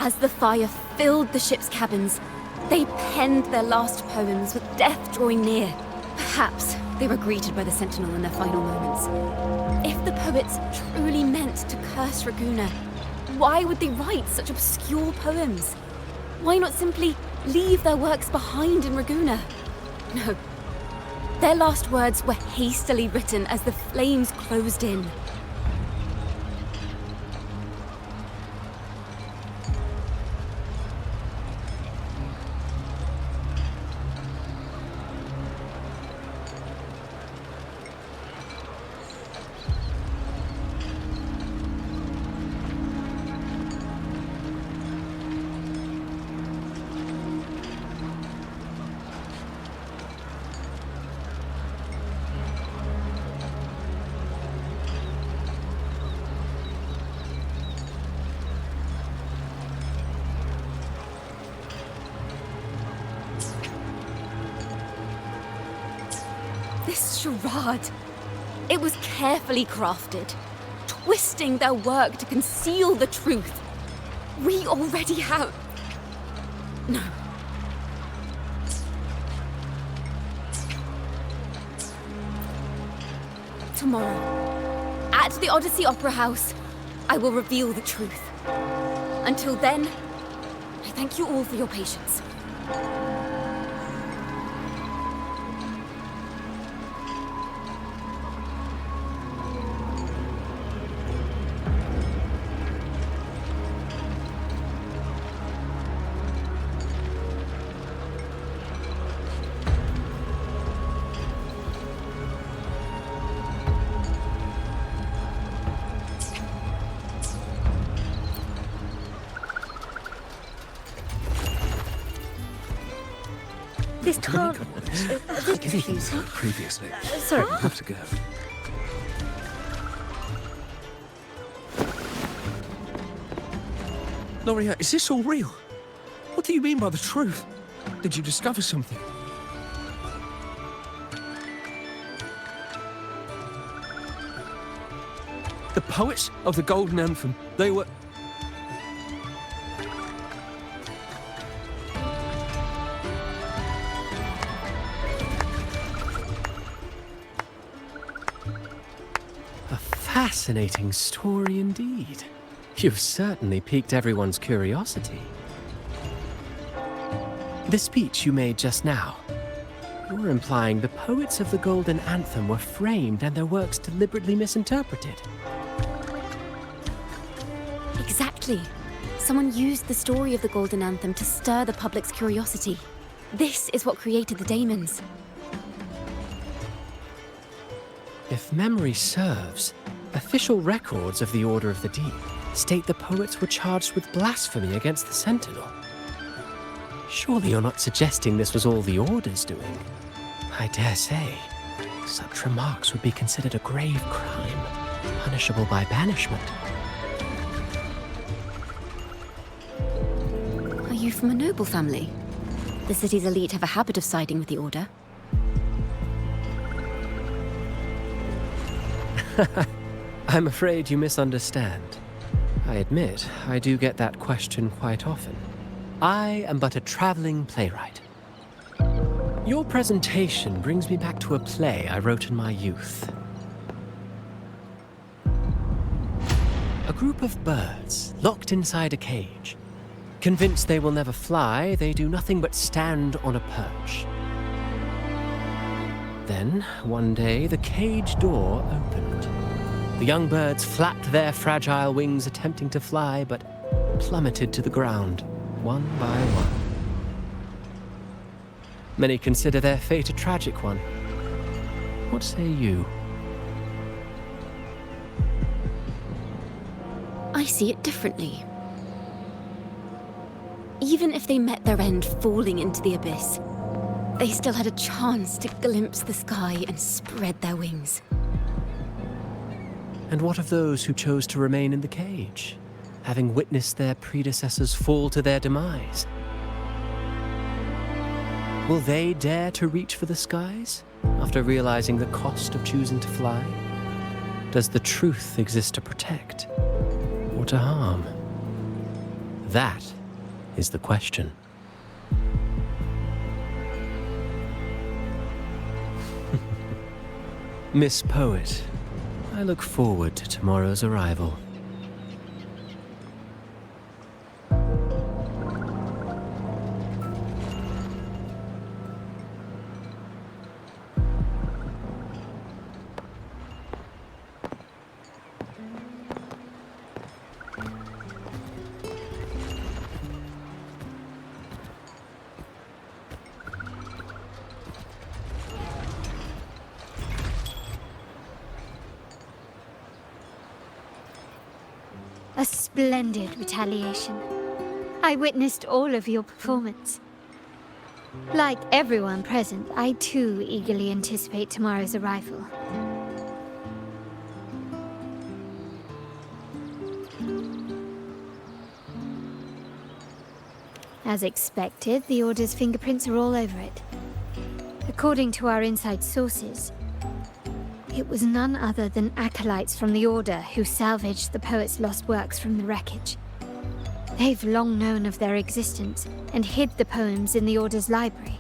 As the fire filled the ship's cabins, they penned their last poems with death drawing near. Perhaps they were greeted by the Sentinel in their final moments. If the poets truly meant to curse Ragusa, why would they write such obscure poems? Why not simply leave their works behind in Ragusa? No. Their last words were hastily written as the flames closed in. This charade, it was carefully crafted, twisting their work to conceal the truth. We already have... No. Tomorrow, at the Odyssey Opera House, I will reveal the truth. Until then, I thank you all for your patience. This can't... Previously. Sorry. I have to go. Noria, is this all real? What do you mean by the truth? Did you discover something? The poets of the Golden Anthem, they were... Fascinating story indeed. You've certainly piqued everyone's curiosity. The speech you made just now, you're implying the poets of the Golden Anthem were framed and their works deliberately misinterpreted. Exactly. Someone used the story of the Golden Anthem to stir the public's curiosity. This is what created the daemons. If memory serves, official records of the Order of the Deep state the poets were charged with blasphemy against the Sentinel. Surely you're not suggesting this was all the Order's doing? I dare say, such remarks would be considered a grave crime, punishable by banishment. Are you from a noble family? The city's elite have a habit of siding with the Order. I'm afraid you misunderstand. I admit, I do get that question quite often. I am but a traveling playwright. Your presentation brings me back to a play I wrote in my youth. A group of birds locked inside a cage. Convinced they will never fly, they do nothing but stand on a perch. Then, one day, the cage door opened. The young birds flapped their fragile wings attempting to fly, but plummeted to the ground, one by one. Many consider their fate a tragic one. What say you? I see it differently. Even if they met their end falling into the abyss, they still had a chance to glimpse the sky and spread their wings. And what of those who chose to remain in the cage, having witnessed their predecessors fall to their demise? Will they dare to reach for the skies, after realizing the cost of choosing to fly? Does the truth exist to protect, or to harm? That is the question. Miss Poet, I look forward to tomorrow's arrival. A splendid retaliation. I witnessed all of your performance. Like everyone present, I too eagerly anticipate tomorrow's arrival. As expected, the Order's fingerprints are all over it. According to our inside sources, It was none other than acolytes from the Order who salvaged the poet's lost works from the wreckage. They've long known of their existence and hid the poems in the Order's library.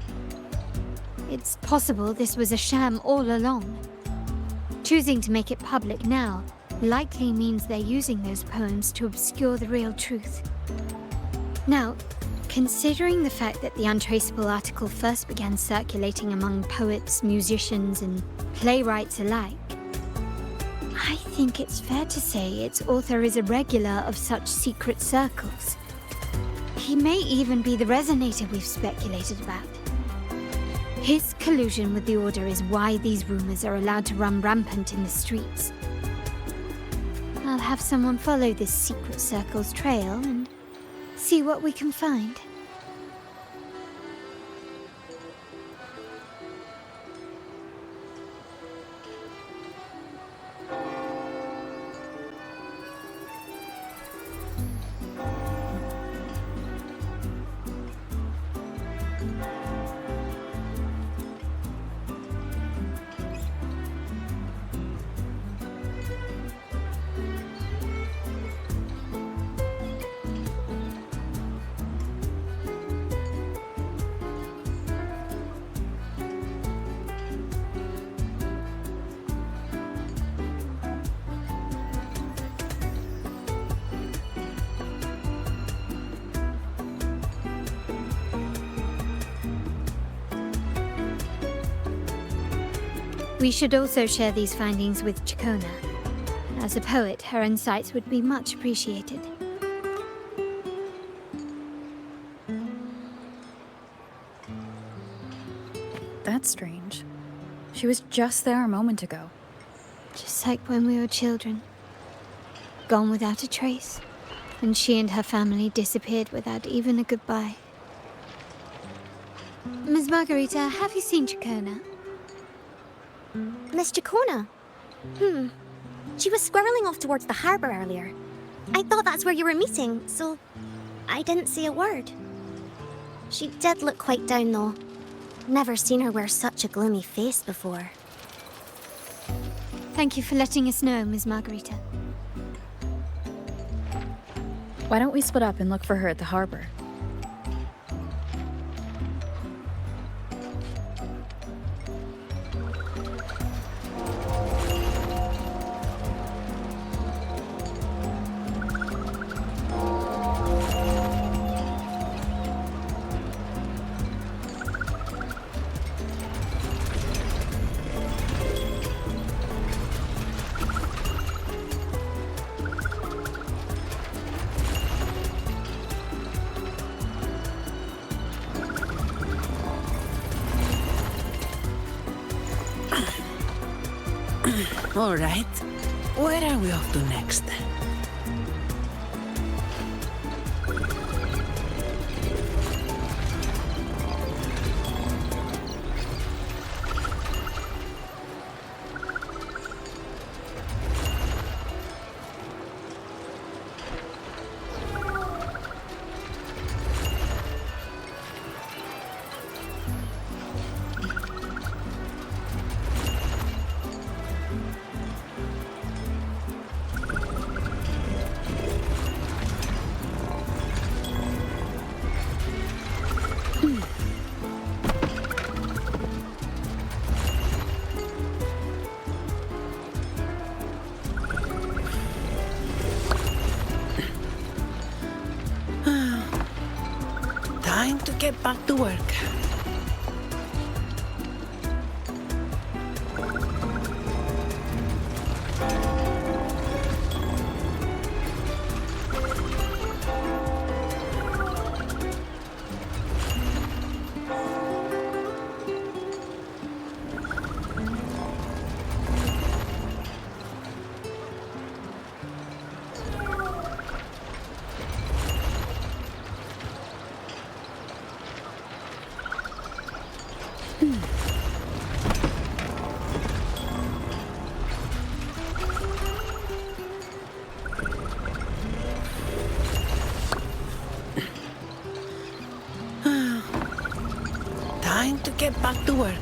It's possible this was a sham all along. Choosing to make it public now likely means they're using those poems to obscure the real truth. Now, considering the fact that the untraceable article first began circulating among poets, musicians, and playwrights alike, I think it's fair to say its author is a regular of such secret circles. He may even be the resonator we've speculated about. His collusion with the Order is why these rumors are allowed to run rampant in the streets. I'll have someone follow this secret circle's trail and see what we can find. We should also share these findings with Chakona. As a poet, her insights would be much appreciated. That's strange. She was just there a moment ago. Just like when we were children. Gone without a trace. And she and her family disappeared without even a goodbye. Ms. Margarita, have you seen Chakona? Miss Chakona? She was squirreling off towards the harbor earlier. I thought that's where you were meeting, so I didn't say a word. She did look quite down, though. Never seen her wear such a gloomy face before. Thank you for letting us know, Ms. Margarita. Why don't we split up and look for her at the harbor? All right. Where are we off to next? Time to get back to work. Time to get back to work.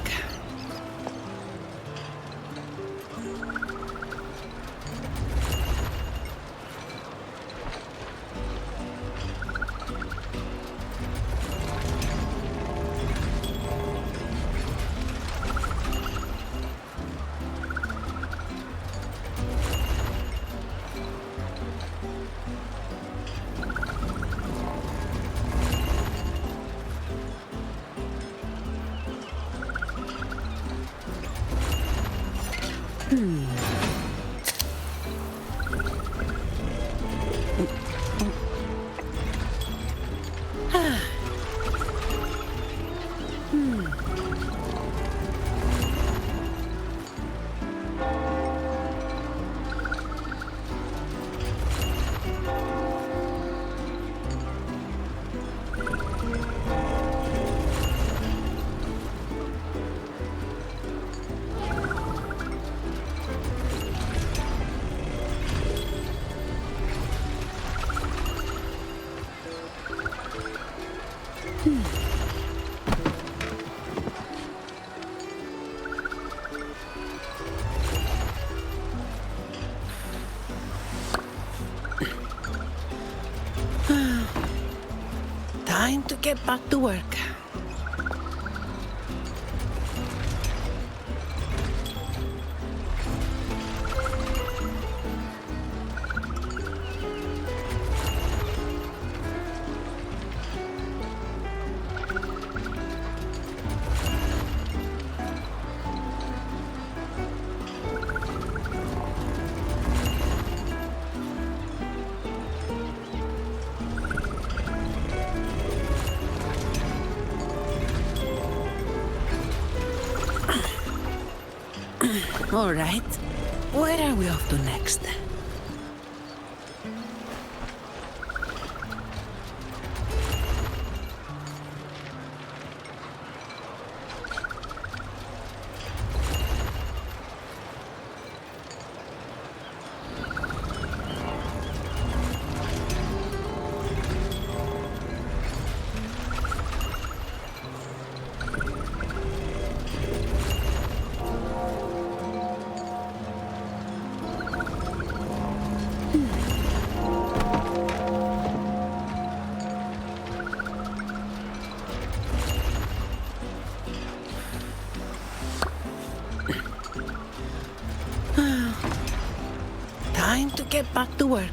Time to get back to work. All right. Where are we off to next? Time to get back to work.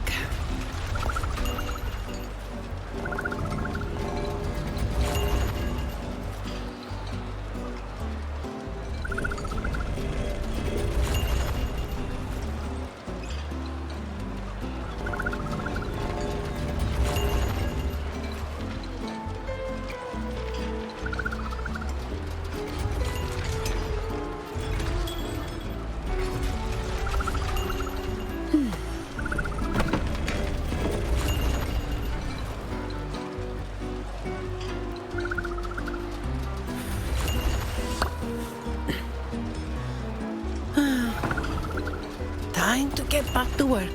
Time to get back to work.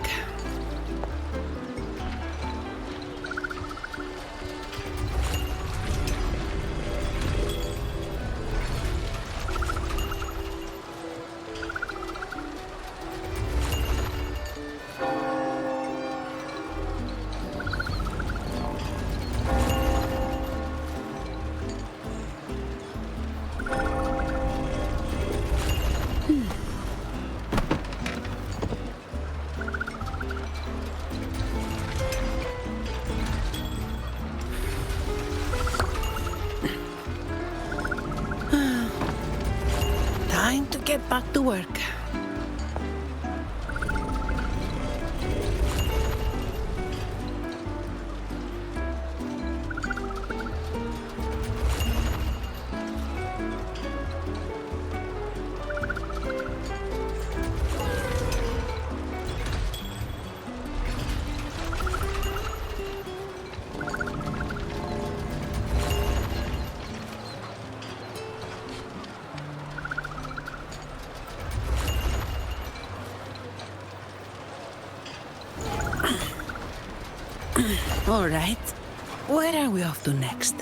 Time to get back to work. All right. Where are we off to next?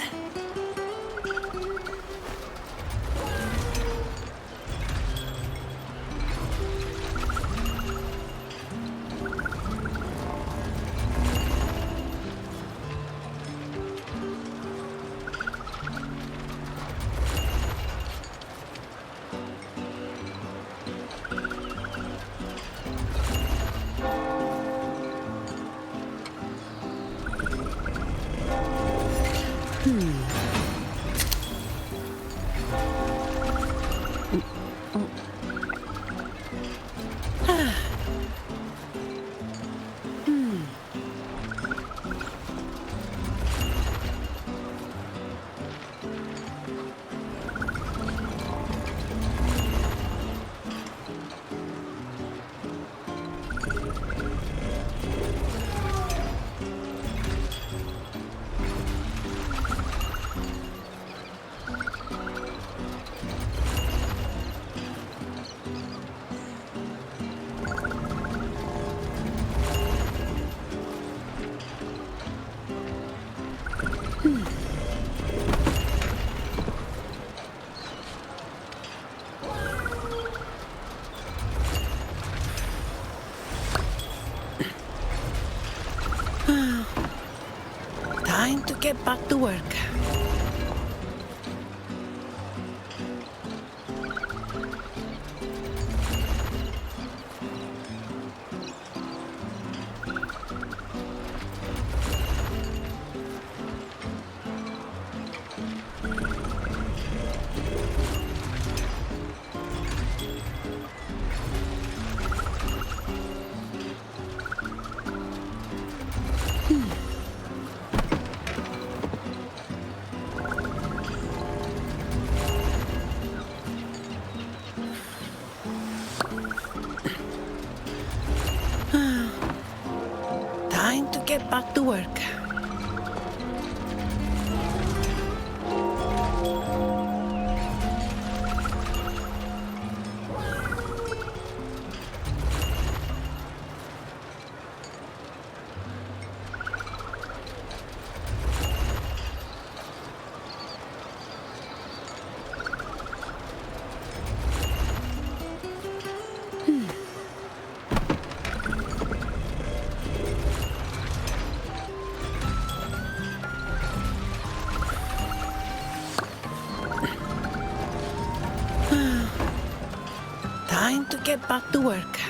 Time to get back to work. Time to get back to work. Time to get back to work.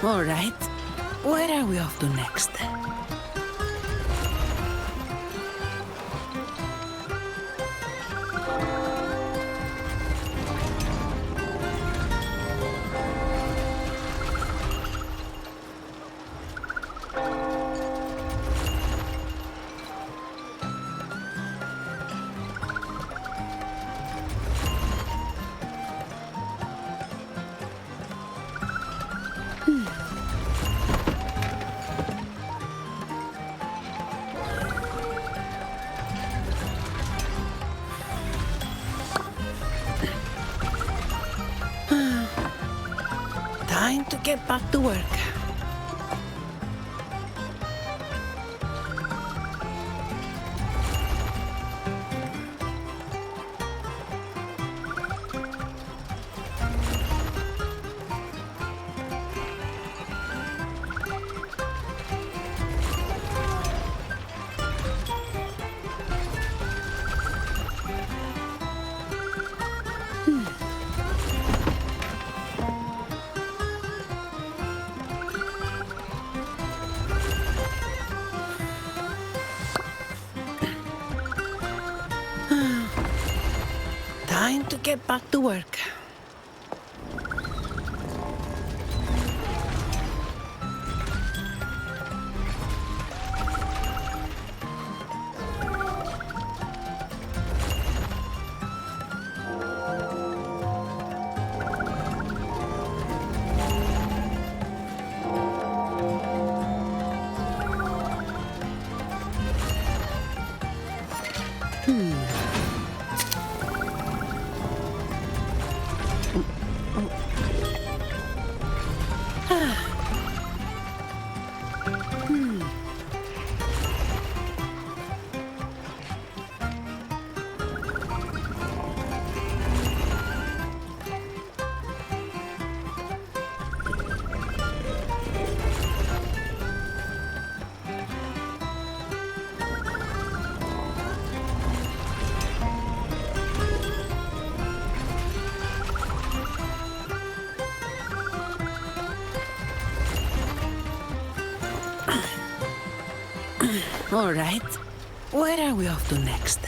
All right. Where are we off to next? Time to get back to work. Time to get back to work. All right. Where are we off to next?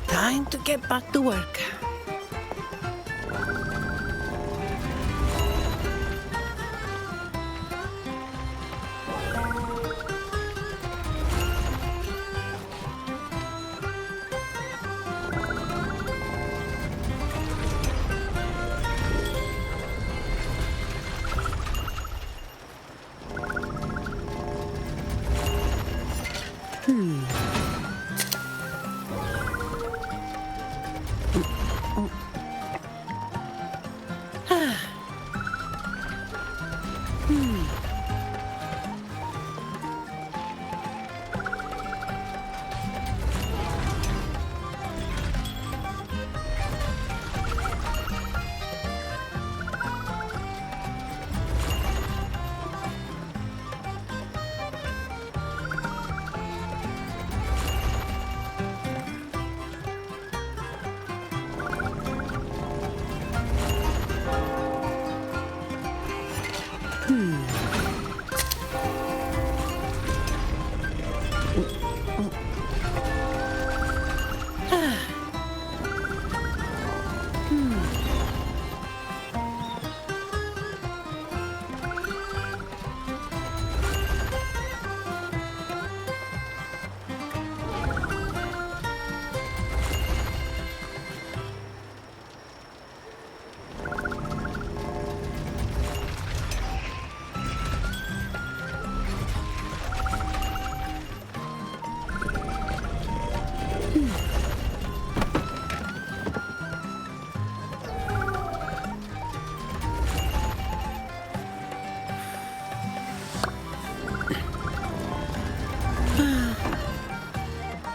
Time to get back to work.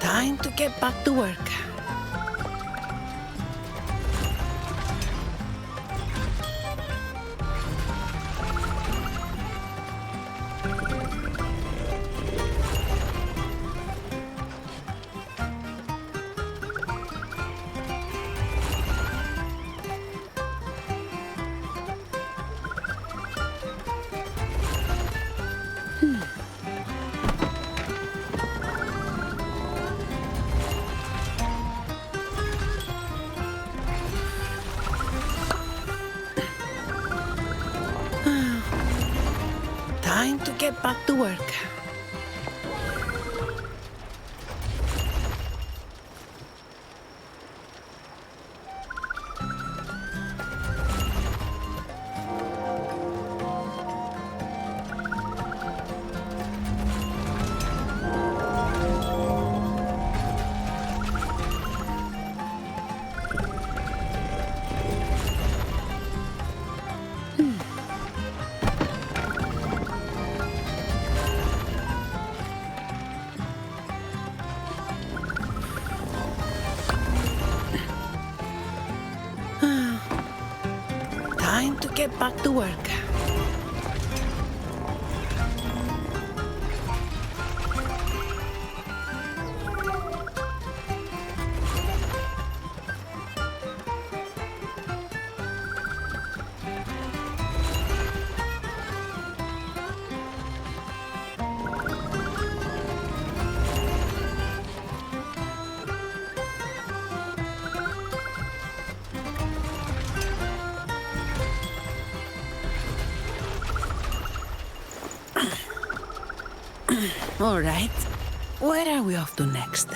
Time to get back to work. Time to get back to work. Time to get back to work. All right. Where are we off to next?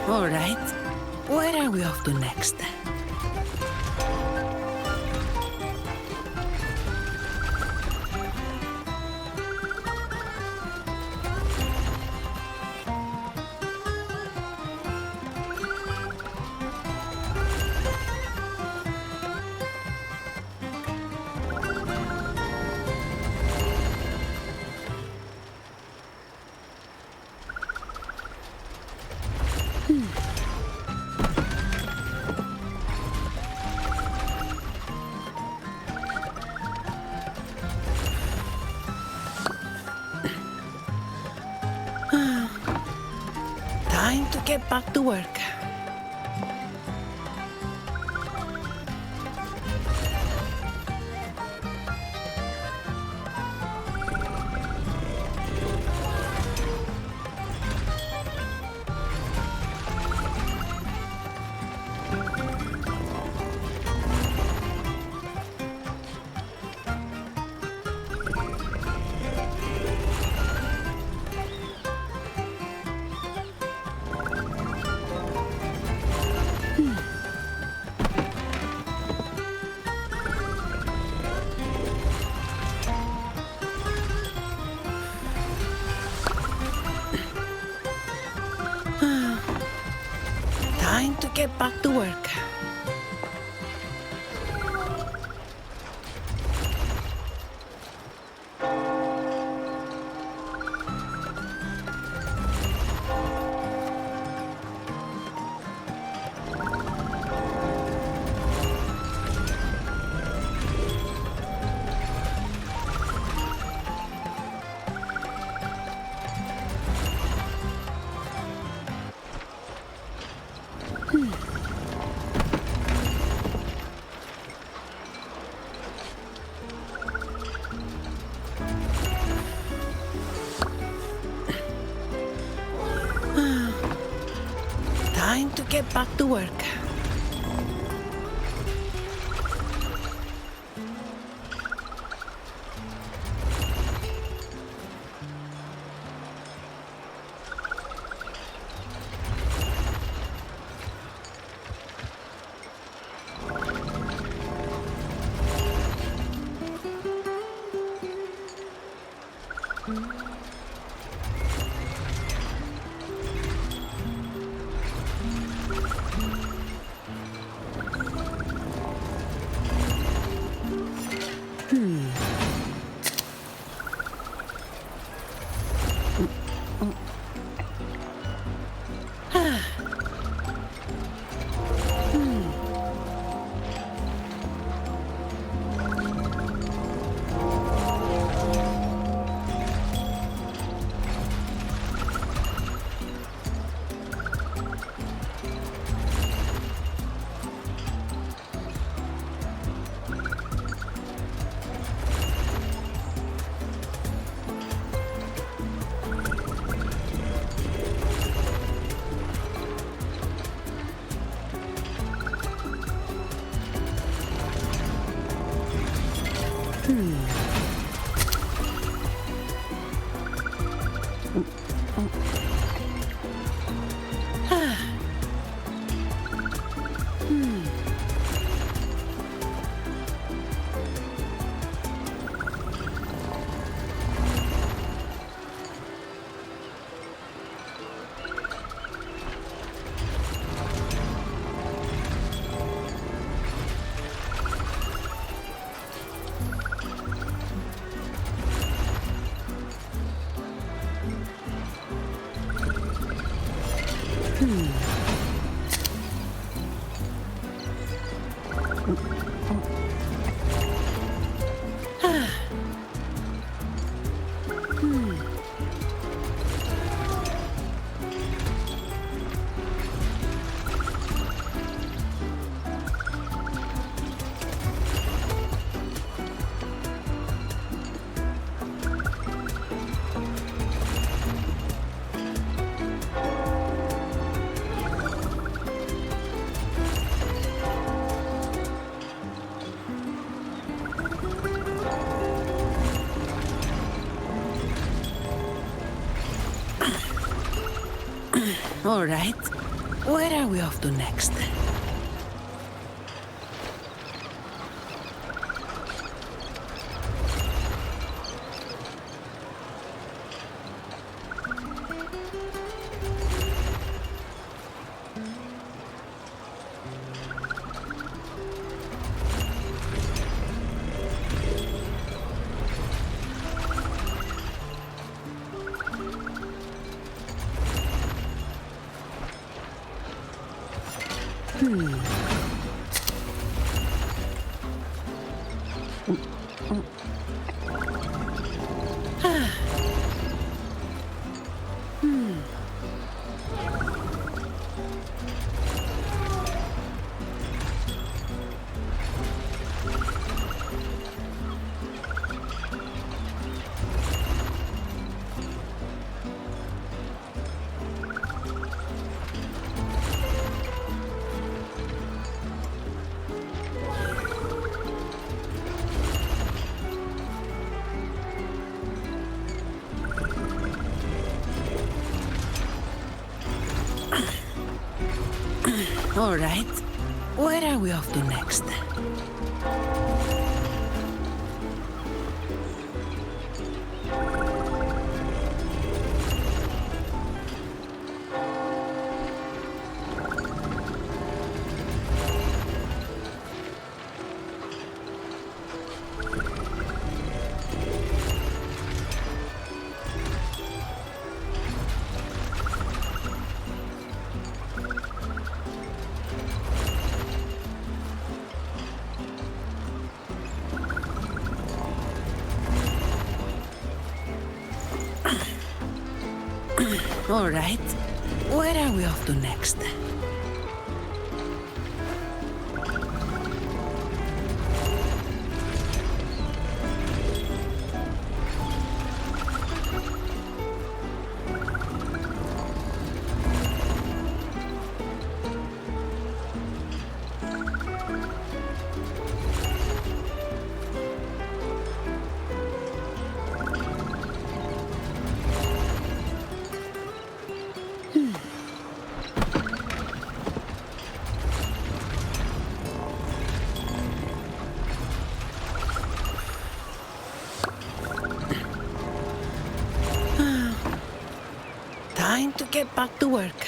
All right. Where are we off to next? Time to get back to work. Time to get back to work. Time to get back to work. All right. Where are we off to next? All right. Where are we off to next? All right. Where are we off to next? Time to get back to work.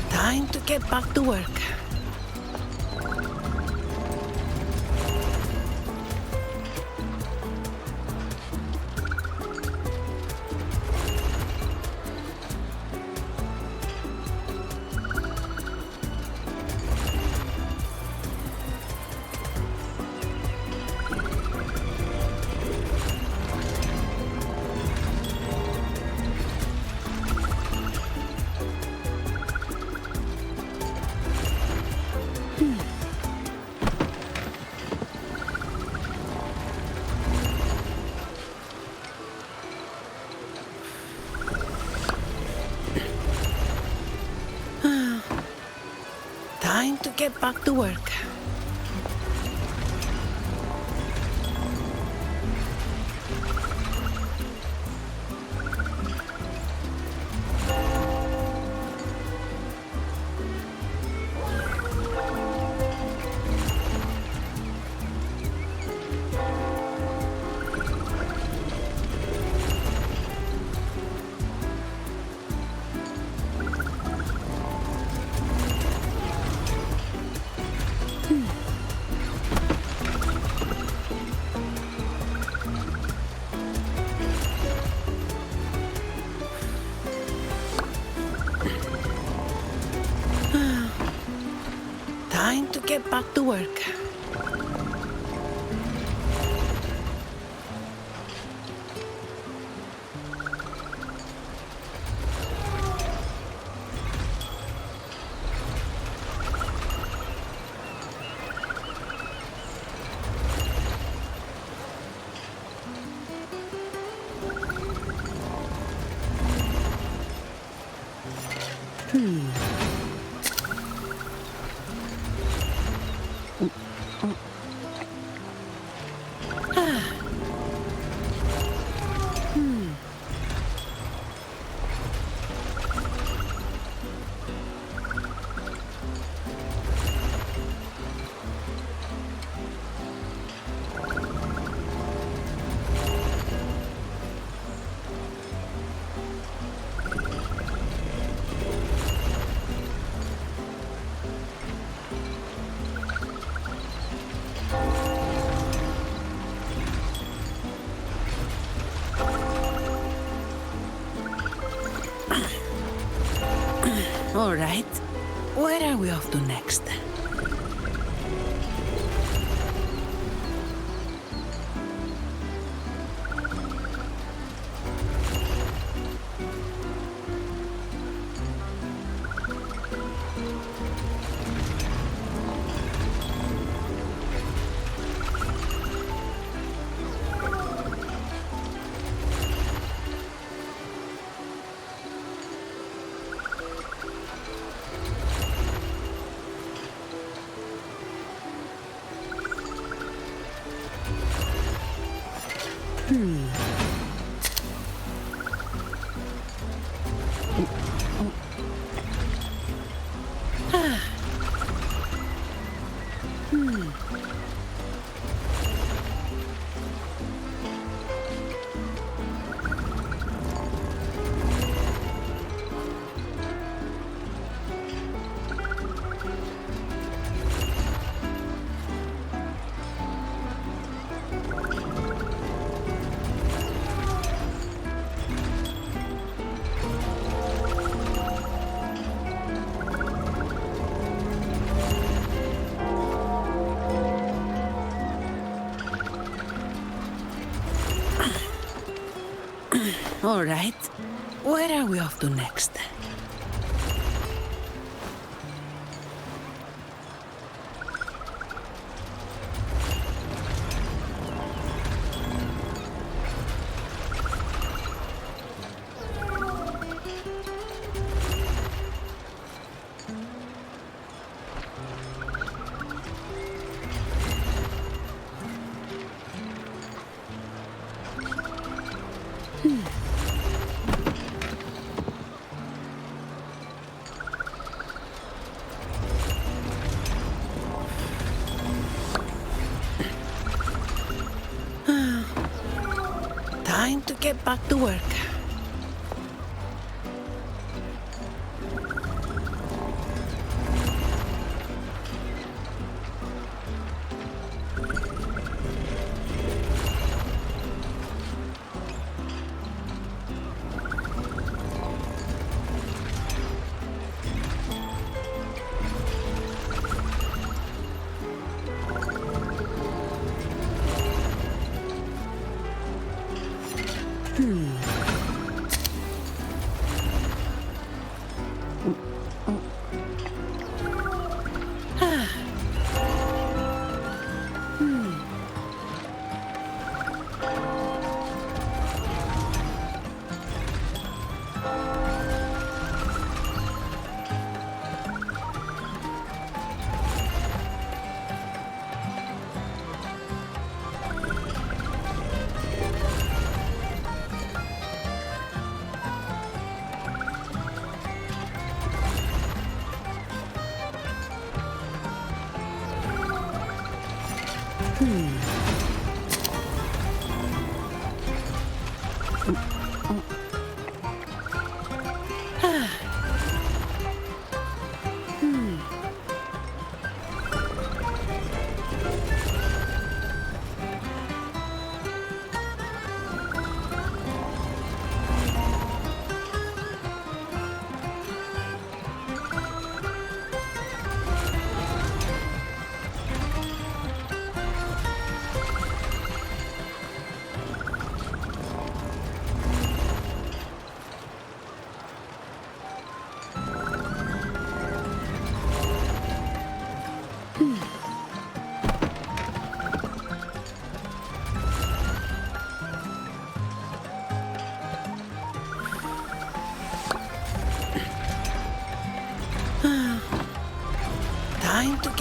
Time to get back to work. Time to get back to work. get back to work. All right. Where are we off to next? All right. Where are we off to next? Time to get back to work.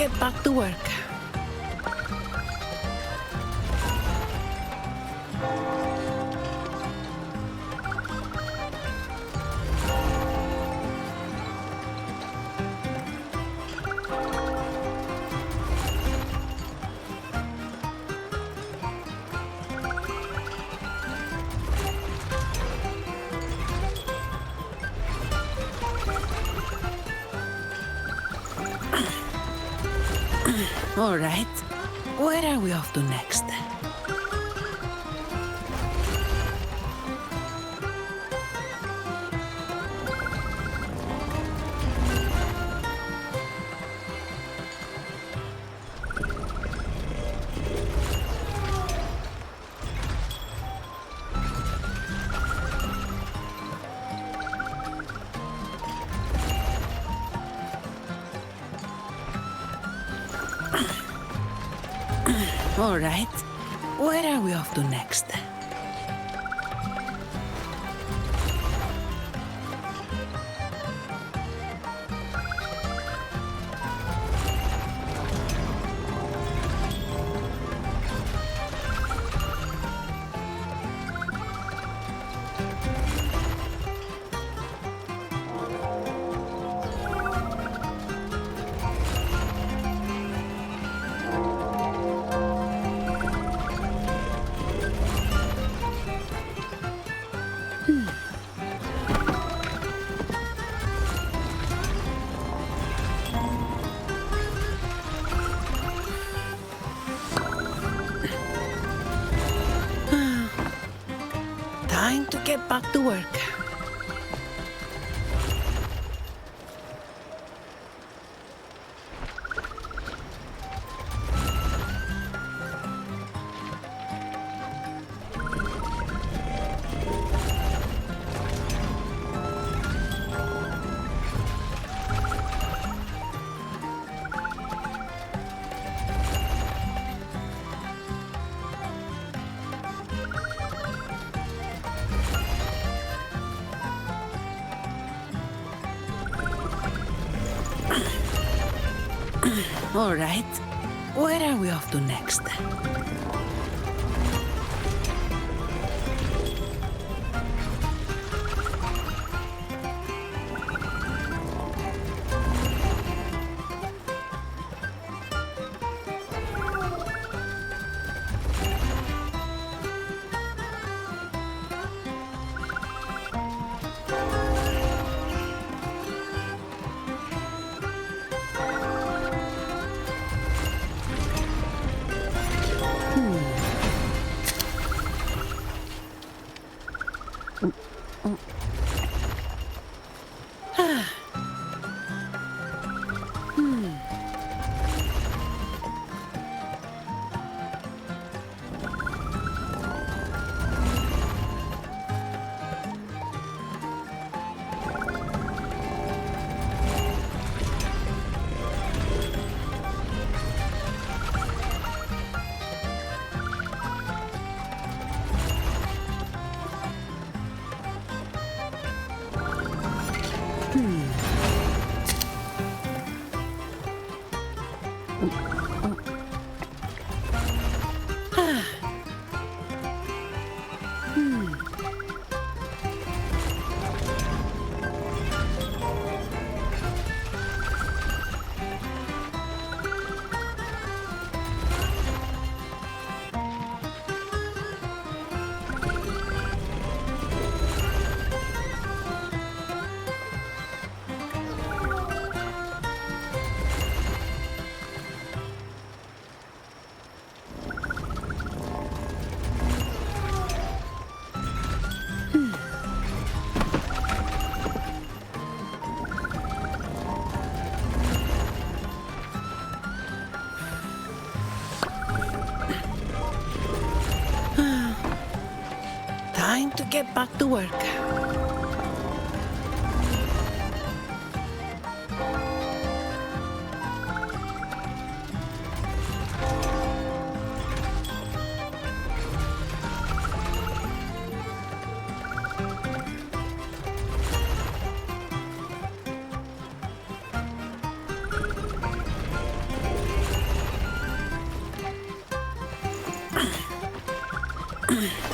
get back to work. All right. Where are we off to next? All right. Where are we off to next? Time to get back to work. All right. Where are we off to next? Time to get back to work.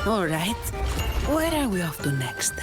All right. Where are we off to next?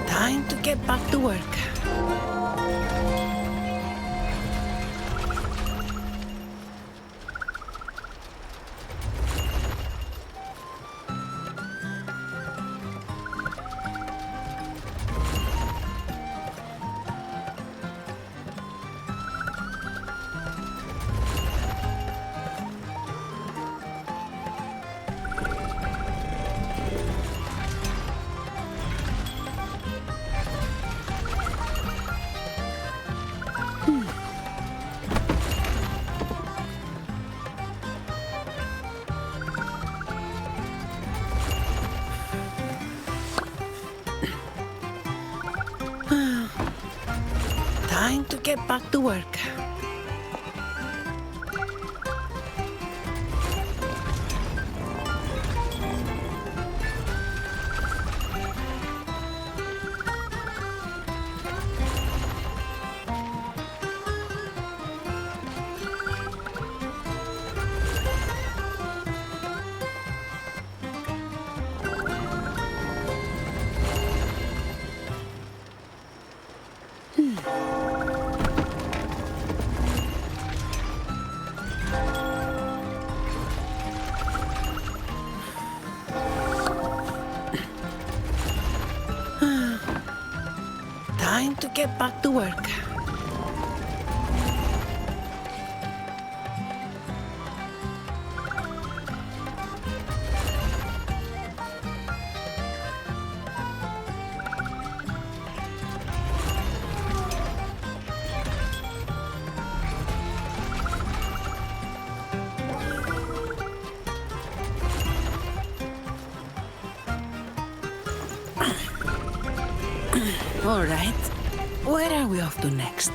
Time to get back to work. Time to get back to work. Time to get back to work. All right. Where are we off to next?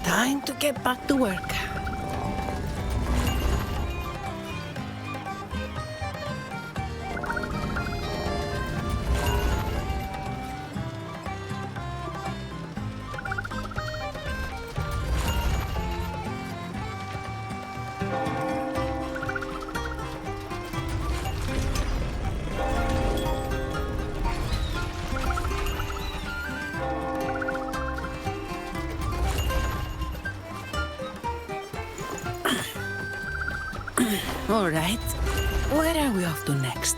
Time to get back to work. All right. Where are we off to next?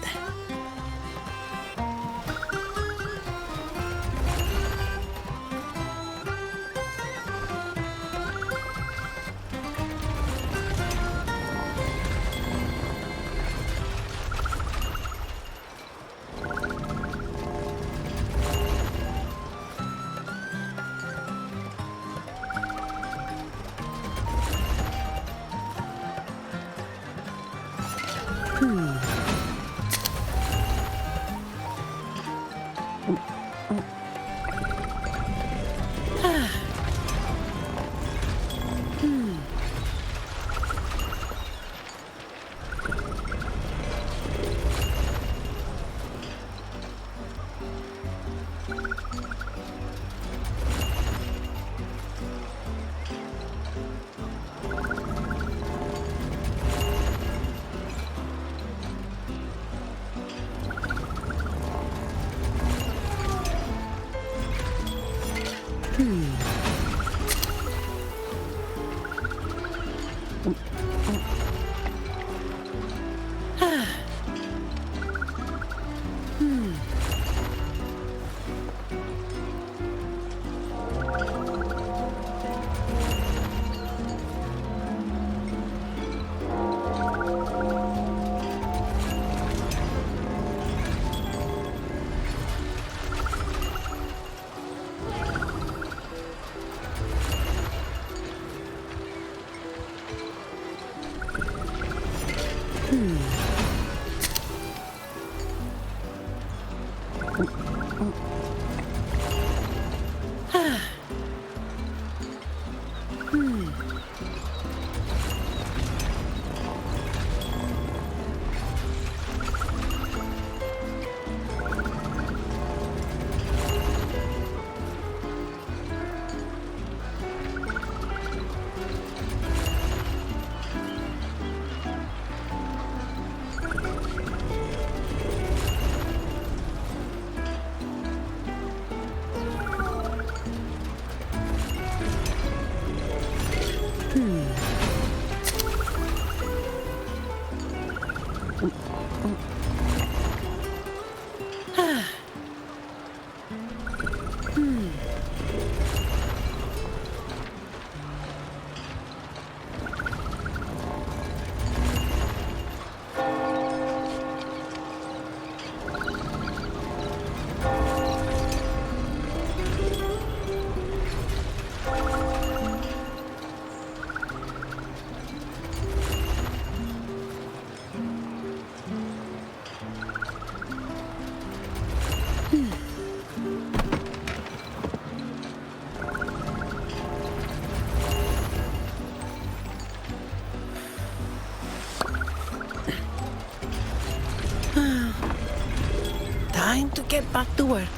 Time to get back to work.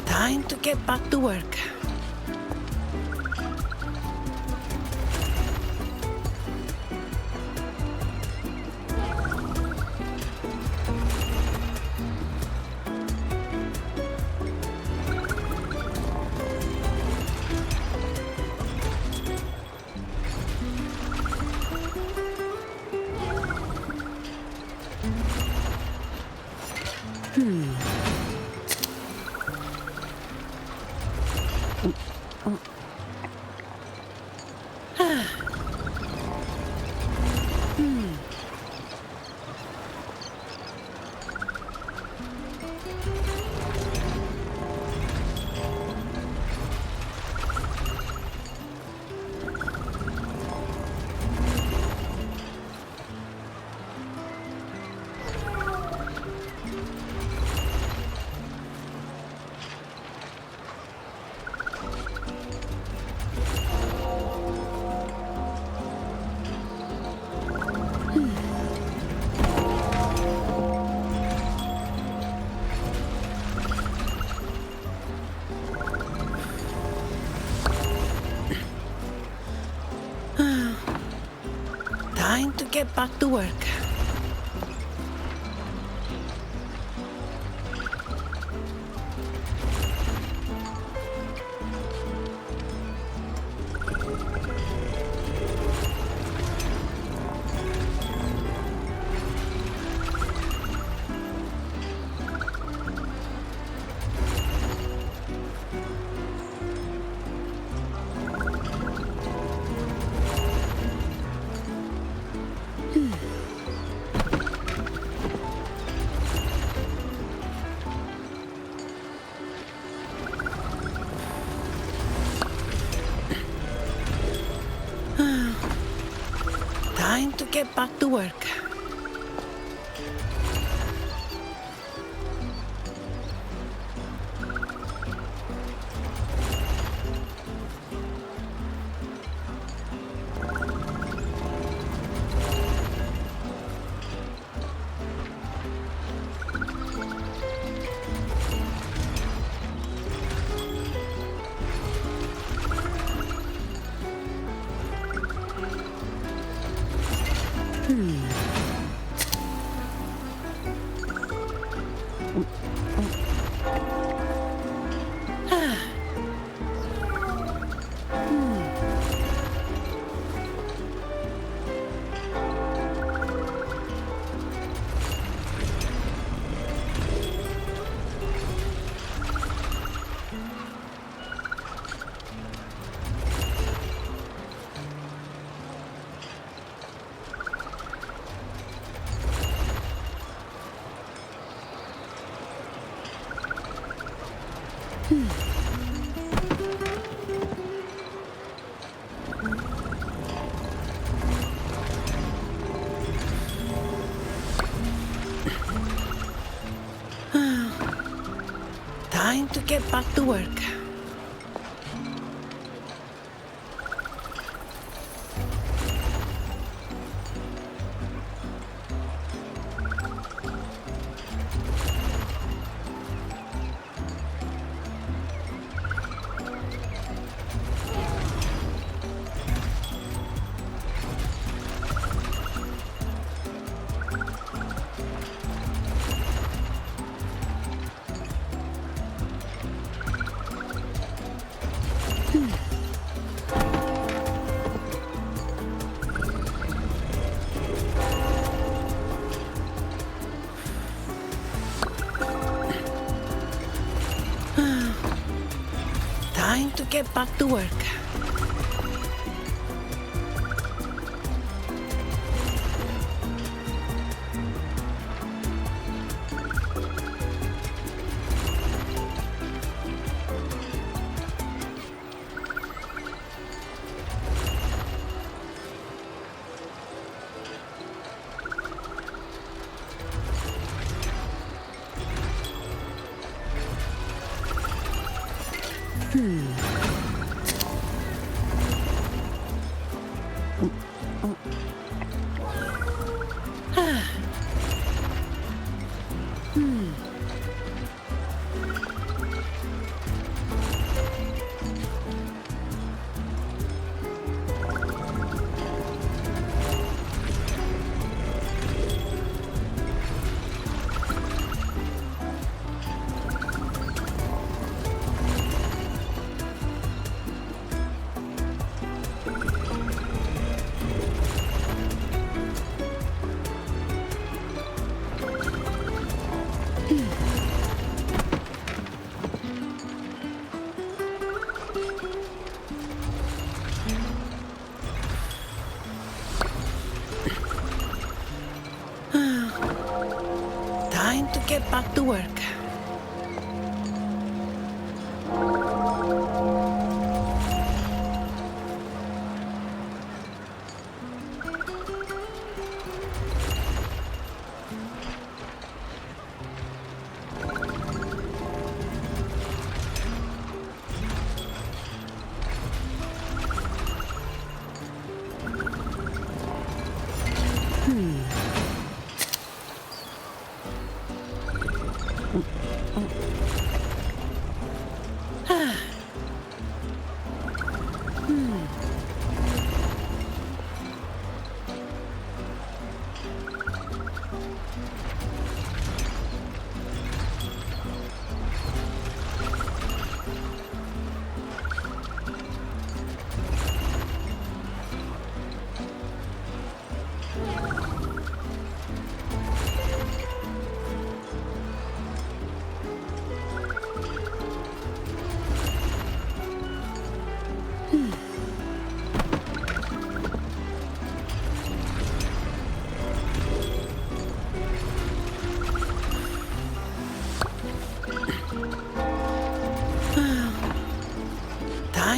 Time to get back to work. get back to work. Time to get back to work. Time to get back to work. Time to get back to work. Time to get back to work.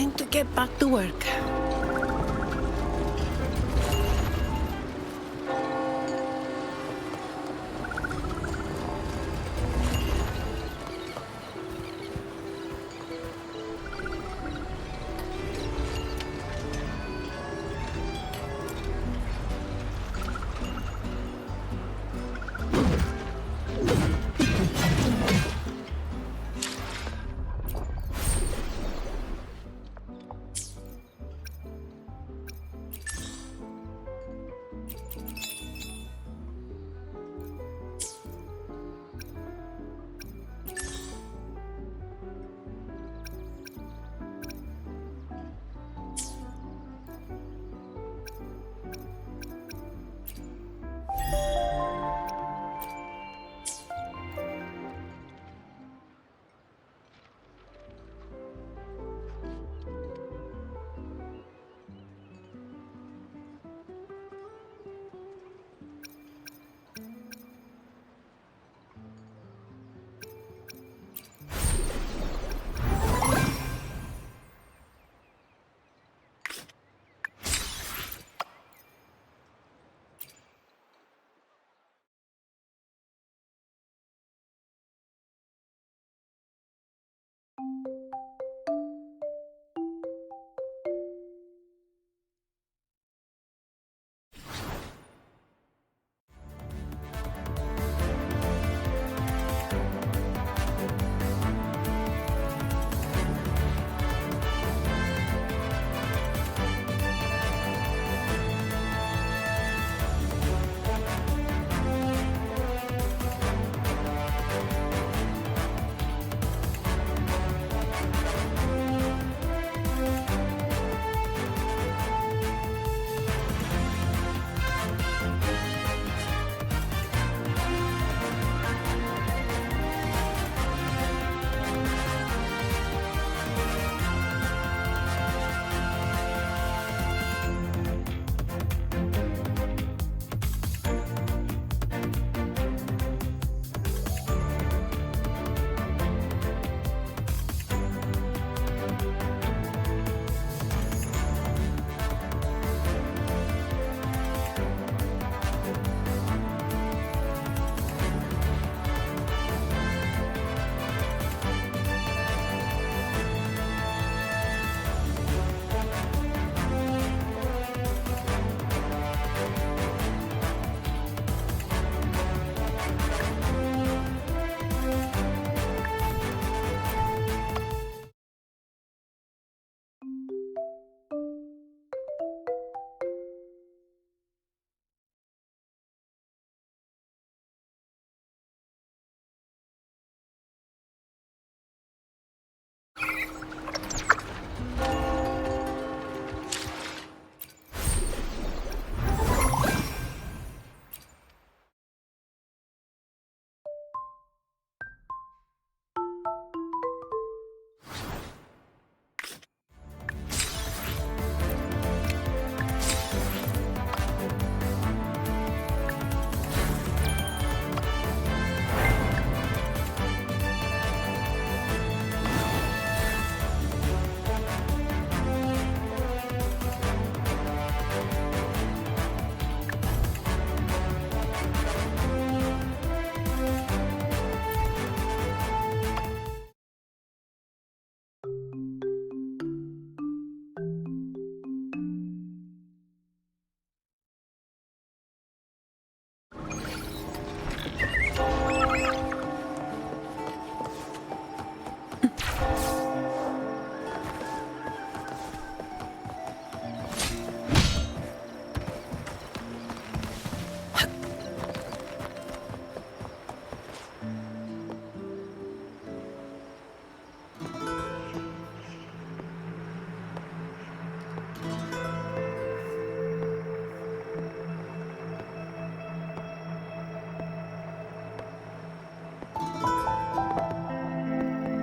Time to get back to work.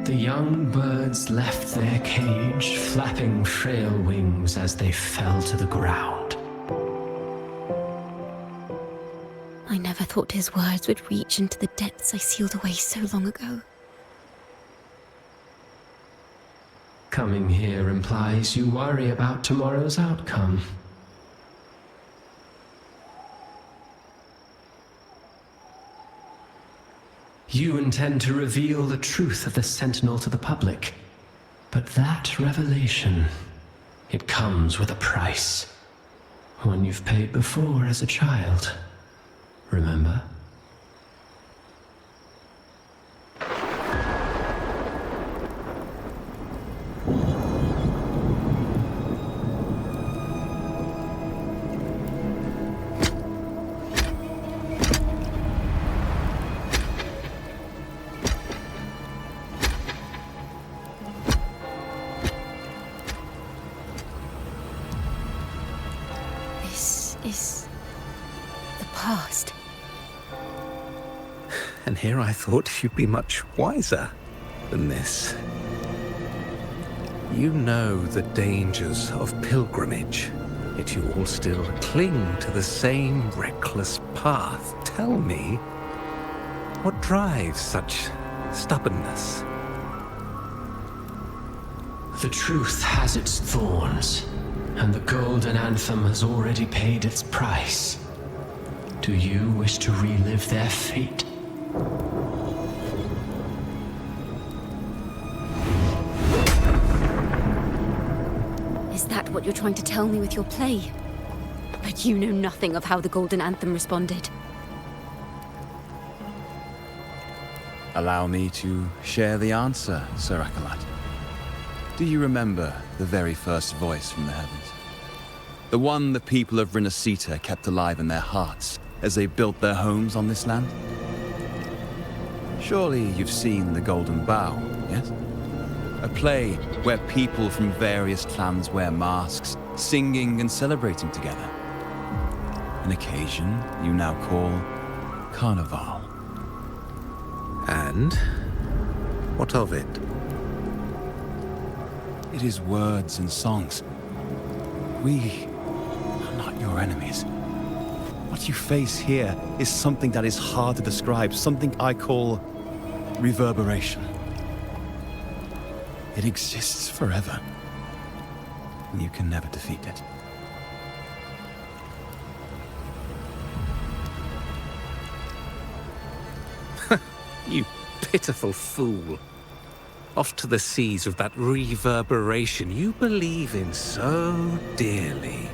The young birds left their cage, flapping frail wings as they fell to the ground. I never thought his words would reach into the depths I sealed away so long ago. Coming here implies you worry about tomorrow's outcome. You intend to reveal the truth of the Sentinel to the public. But that revelation, it comes with a price. One you've paid before as a child. Remember? And here I thought you'd be much wiser than this. You know the dangers of pilgrimage, yet you all still cling to the same reckless path. Tell me, what drives such stubbornness? The truth has its thorns, and the Golden Anthem has already paid its price. Do you wish to relive their fate? Is that what you're trying to tell me with your play? But you know nothing of how the Golden Anthem responded. Allow me to share the answer, Sir Acolyte. Do you remember the very first voice from the heavens? The one the people of Rinascita kept alive in their hearts as they built their homes on this land? Surely you've seen The Golden Bough, yes? A play where people from various clans wear masks, singing and celebrating together. An occasion you now call Carnival. And what of it? It is words and songs. We are not your enemies. What you face here is something that is hard to describe, something I call reverberation. It exists forever, and you can never defeat it. You pitiful fool. Off to the seas of that reverberation you believe in so dearly.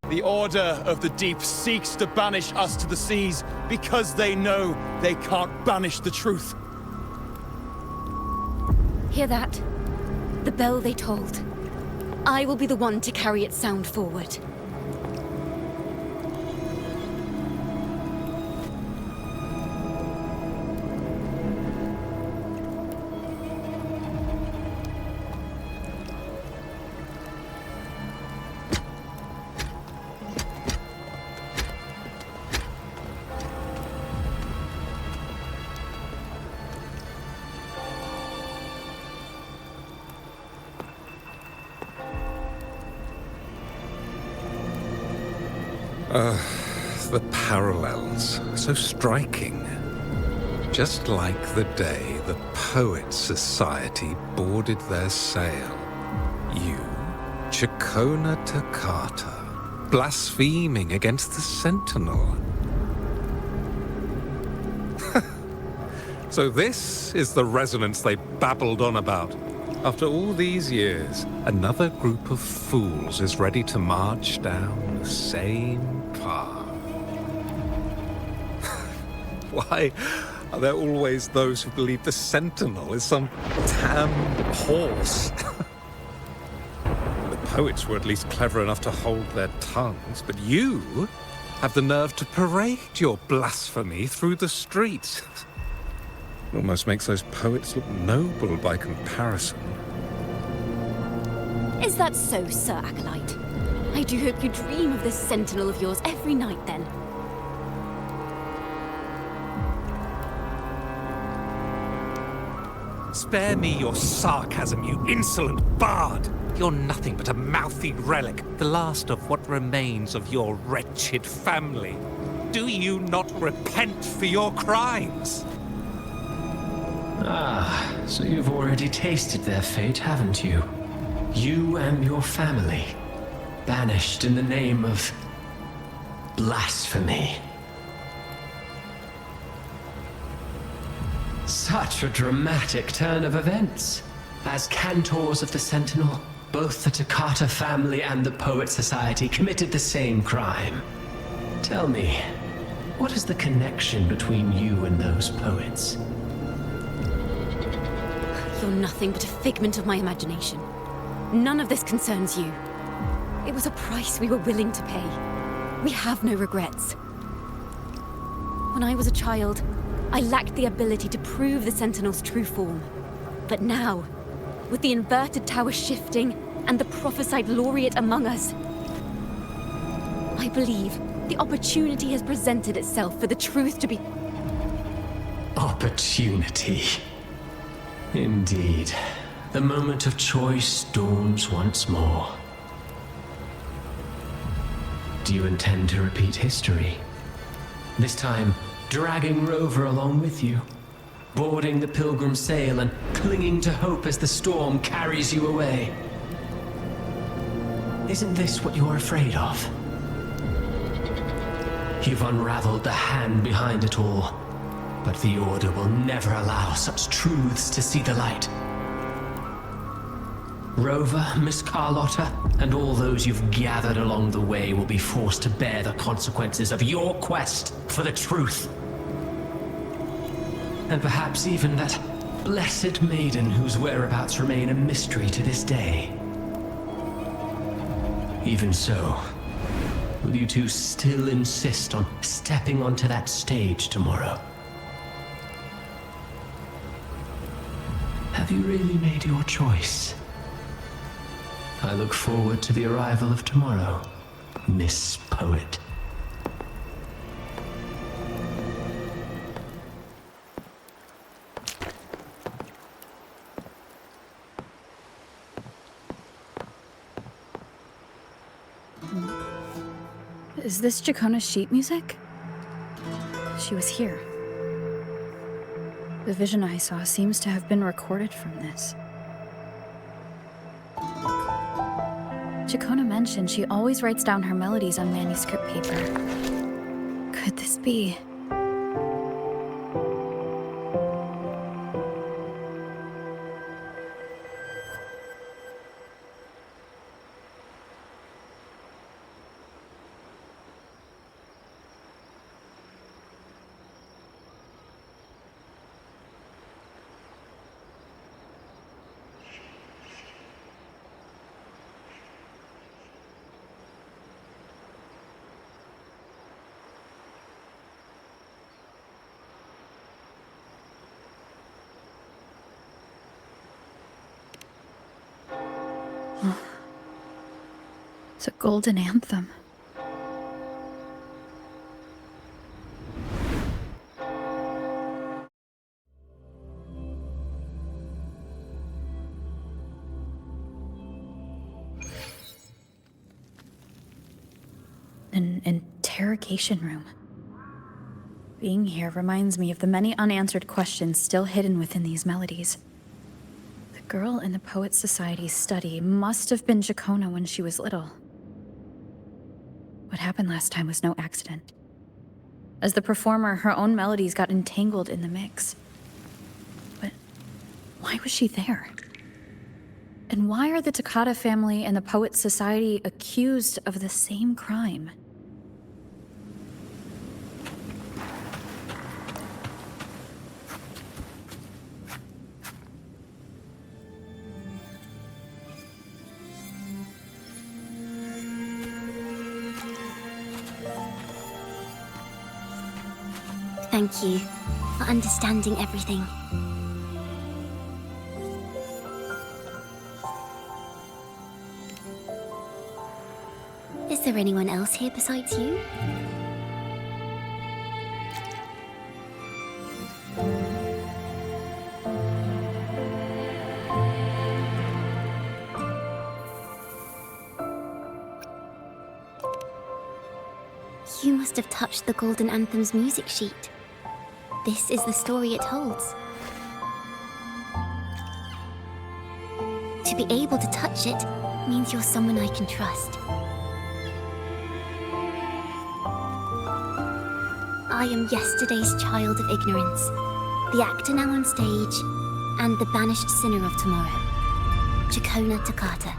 The Order of the Deep seeks to banish us to the seas because they know they can't banish the truth. Hear that? The bell they tolled. I will be the one to carry its sound forward. The parallels, so striking. Just like the day the Poets Society boarded their sail. You, Chakona Takata, blaspheming against the Sentinel. So this is the resonance they babbled on about. After all these years, another group of fools is ready to march down the same path. Why are there always those who believe the Sentinel is some damn horse? The poets were at least clever enough to hold their tongues, but you have the nerve to parade your blasphemy through the streets. Almost makes those poets look noble by comparison. Is that so, Sir Acolyte? I do hope you dream of this Sentinel of yours every night, then. Spare me your sarcasm, you insolent bard! You're nothing but a mouthy relic, the last of what remains of your wretched family. Do you not repent for your crimes? Ah, so you've already tasted their fate, haven't you? You and your family, banished in the name of blasphemy. Such a dramatic turn of events. As cantors of the Sentinel, both the Takata family and the Poet Society committed the same crime. Tell me, what is the connection between you and those poets? You're nothing but a figment of my imagination. None of this concerns you. It was a price we were willing to pay. We have no regrets. When I was a child, I lacked the ability to prove the Sentinel's true form. But now, with the inverted tower shifting and the prophesied laureate among us, I believe the opportunity has presented itself for the truth to be... Opportunity. Indeed. The moment of choice dawns once more. Do you intend to repeat history? This time, dragging Rover along with you, boarding the pilgrim sail and clinging to hope as the storm carries you away. Isn't this what you're afraid of? You've unraveled the hand behind it all, but the Order will never allow such truths to see the light. Rover, Miss Carlotta, and all those you've gathered along the way will be forced to bear the consequences of your quest for the truth. And perhaps even that blessed maiden whose whereabouts remain a mystery to this day. Even so, will you two still insist on stepping onto that stage tomorrow? Have you really made your choice? I look forward to the arrival of tomorrow, Miss Poet. Is this Chakona's sheet music? She was here. The vision I saw seems to have been recorded from this. Chakona mentioned she always writes down her melodies on manuscript paper. Could this be? It's a golden anthem. An interrogation room. Being here reminds me of the many unanswered questions still hidden within these melodies. The girl in the Poet Society's study must have been Chakona when she was little. What happened last time was no accident. As the performer, her own melodies got entangled in the mix. But why was she there? And why are the Takata family and the Poet Society accused of the same crime? Thank you for understanding everything. Is there anyone else here besides you? You must have touched the Golden Anthem's music sheet. This is the story it holds. To be able to touch it means you're someone I can trust. I am yesterday's child of ignorance, the actor now on stage, and the banished sinner of tomorrow, Chakona Takata.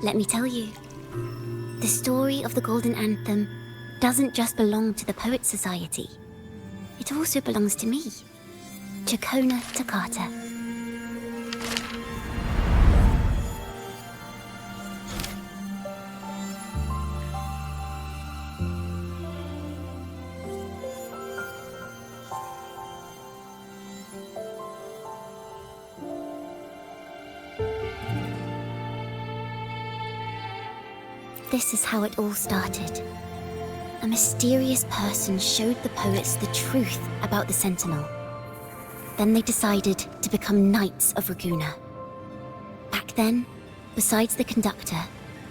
Let me tell you, the story of the Golden Anthem doesn't just belong to the Poets Society. It also belongs to me, Chakona Takata. This is how it all started. A mysterious person showed the poets the truth about the Sentinel. Then they decided to become Knights of Raguena. Back then, besides the conductor,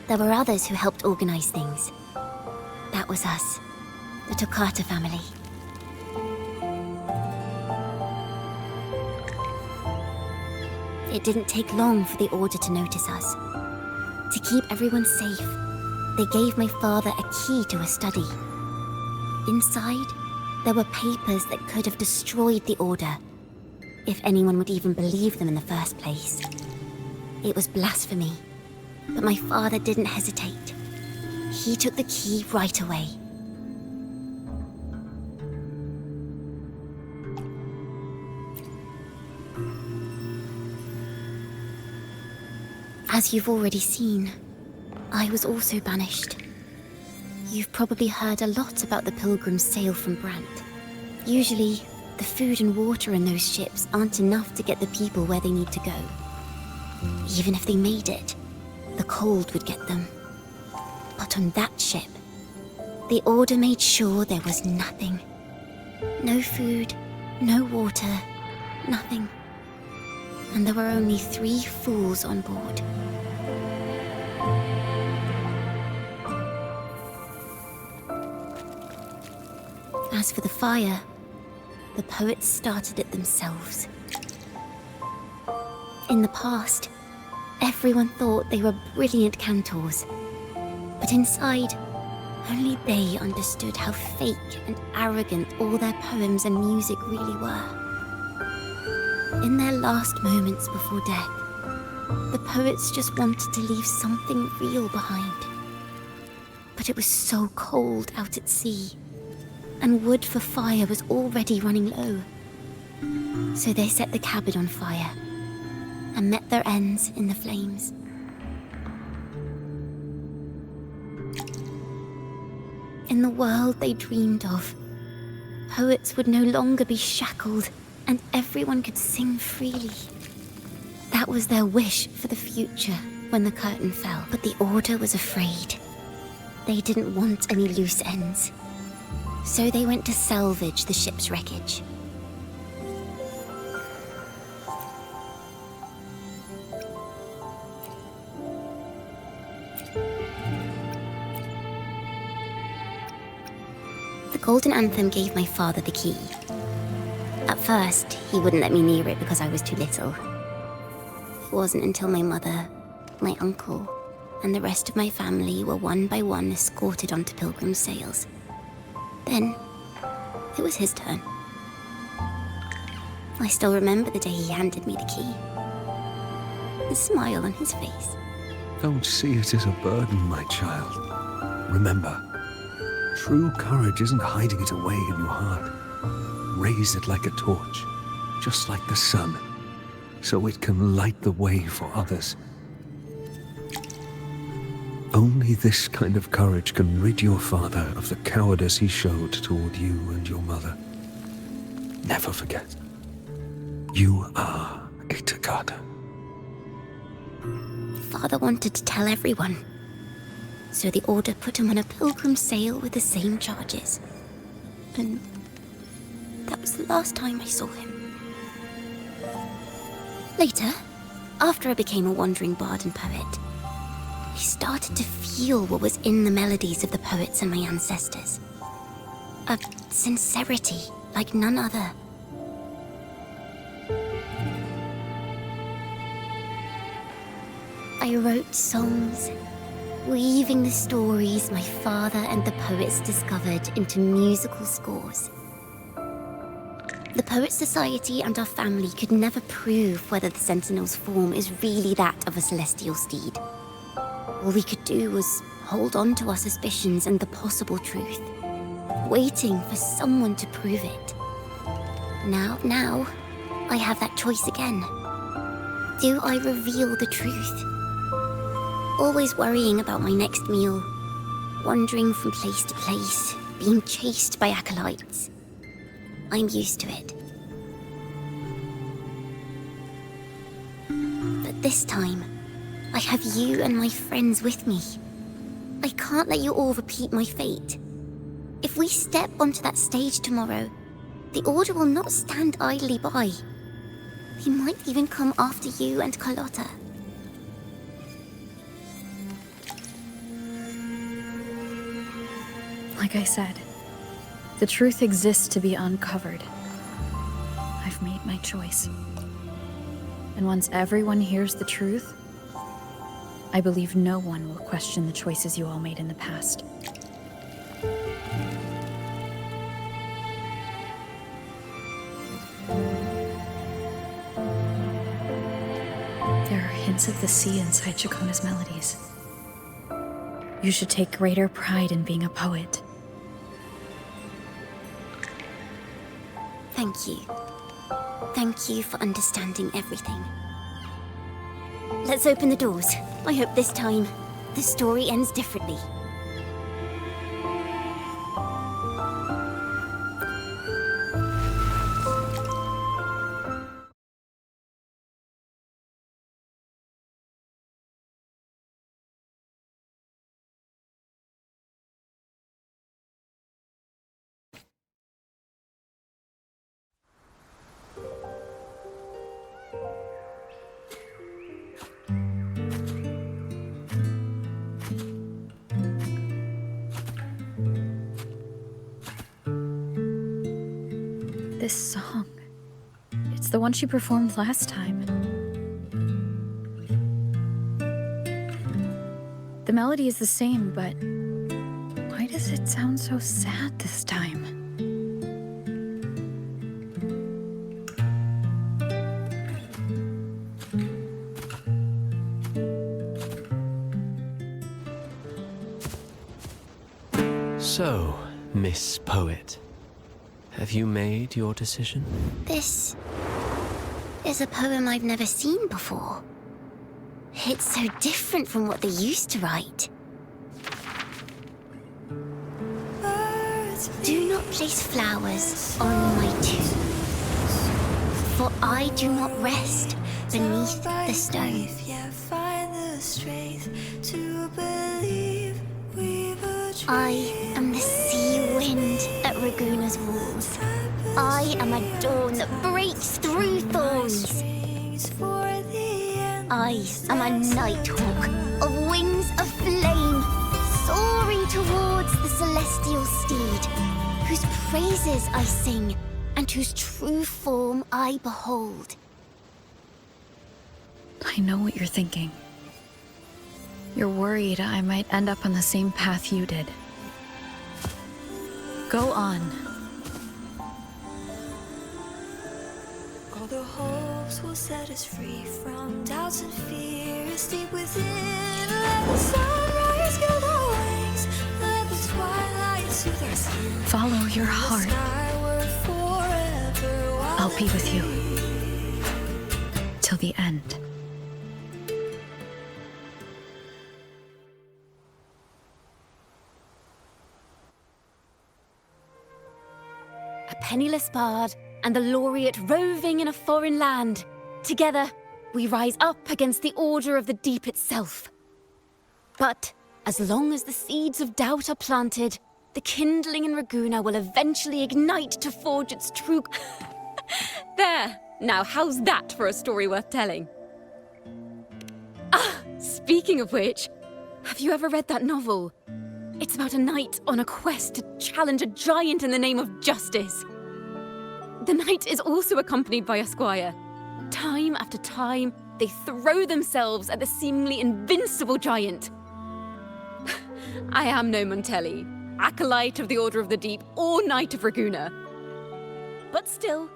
there were others who helped organize things. That was us, the Takata family. It didn't take long for the Order to notice us. To keep everyone safe, they gave my father a key to a study. Inside, there were papers that could have destroyed the Order, if anyone would even believe them in the first place. It was blasphemy, but my father didn't hesitate. He took the key right away. As you've already seen, I was also banished. You've probably heard a lot about the pilgrims' sail from Brant. Usually, the food and water in those ships aren't enough to get the people where they need to go. Even if they made it, the cold would get them. But on that ship, the Order made sure there was nothing. No food, no water, nothing. And there were only 3 fools on board. As for the fire, the poets started it themselves. In the past, everyone thought they were brilliant cantors. But inside, only they understood how fake and arrogant all their poems and music really were. In their last moments before death, the poets just wanted to leave something real behind. But it was so cold out at sea, and wood for fire was already running low. So they set the cabin on fire, and met their ends in the flames. In the world they dreamed of, poets would no longer be shackled, and everyone could sing freely. That was their wish for the future when the curtain fell. But the Order was afraid. They didn't want any loose ends. So they went to salvage the ship's wreckage. The Golden Anthem gave my father the key. At first, he wouldn't let me near it because I was too little. It wasn't until my mother, my uncle, and the rest of my family were one by one escorted onto Pilgrim's sails. Then, it was his turn. I still remember the day he handed me the key. The smile on his face. Don't see it as a burden, my child. Remember, true courage isn't hiding it away in your heart. Raise it like a torch, just like the sun, so it can light the way for others. Only this kind of courage can rid your father of the cowardice he showed toward you and your mother. Never forget, you are a Takata. Father wanted to tell everyone. So the Order put him on a pilgrim sail with the same charges. And that was the last time I saw him. Later, after I became a wandering bard and poet, I started to feel what was in the melodies of the poets and my ancestors. A sincerity like none other. I wrote songs, weaving the stories my father and the poets discovered into musical scores. The Poets Society and our family could never prove whether the Sentinel's form is really that of a celestial steed. All we could do was hold on to our suspicions and the possible truth, waiting for someone to prove it. Now, I have that choice again. Do I reveal the truth? Always worrying about my next meal, wandering from place to place, being chased by acolytes. I'm used to it. But this time, I have you and my friends with me. I can't let you all repeat my fate. If we step onto that stage tomorrow, the Order will not stand idly by. They might even come after you and Carlotta. Like I said, the truth exists to be uncovered. I've made my choice. And once everyone hears the truth, I believe no one will question the choices you all made in the past. There are hints of the sea inside Chakona's melodies. You should take greater pride in being a poet. Thank you. Thank you for understanding everything. Let's open the doors. I hope this time, the story ends differently. This song. It's the one she performed last time. The melody is the same, but why does it sound so sad this time? So, Miss Poet, have you made your decision? This is a poem I've never seen before. It's so different from what they used to write. Do not place flowers on my tomb, for I do not rest beneath the stone. I am the sea wind at Raguna's walls. I am a dawn that breaks through thorns. I am a nighthawk of wings of flame, soaring towards the celestial steed, whose praises I sing and whose true form I behold. I know what you're thinking. You're worried I might end up on the same path you did. Go on. All the hopes will set us free from doubts and fears deep within. Let the sunrise gild our wings. Let the twilight soothe our skin. Follow your heart. I'll be with you. Till the end. A penniless bard and the laureate roving in a foreign land. Together, we rise up against the Order of the Deep itself. But As long as the seeds of doubt are planted, the kindling in Raguna will eventually ignite to forge its true... There! Now, how's that for a story worth telling? Ah, speaking of which, have you ever read that novel? It's about a knight on a quest to challenge a giant in the name of justice. The knight is also accompanied by a squire. Time after time, they throw themselves at the seemingly invincible giant. I am no Montelli, acolyte of the Order of the Deep, or Knight of Raguna. But still,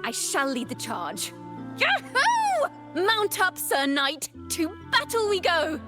I shall lead the charge. Yahoo! Mount up, Sir Knight! To battle we go!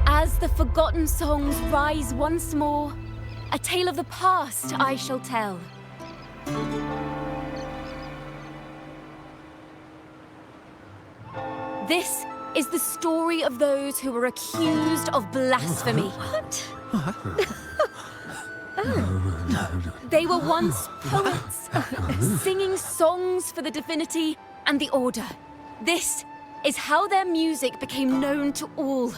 As the forgotten songs rise once more, a tale of the past I shall tell. This is the story of those who were accused of blasphemy. They were once poets, singing songs for the divinity and the order. This is how their music became known to all.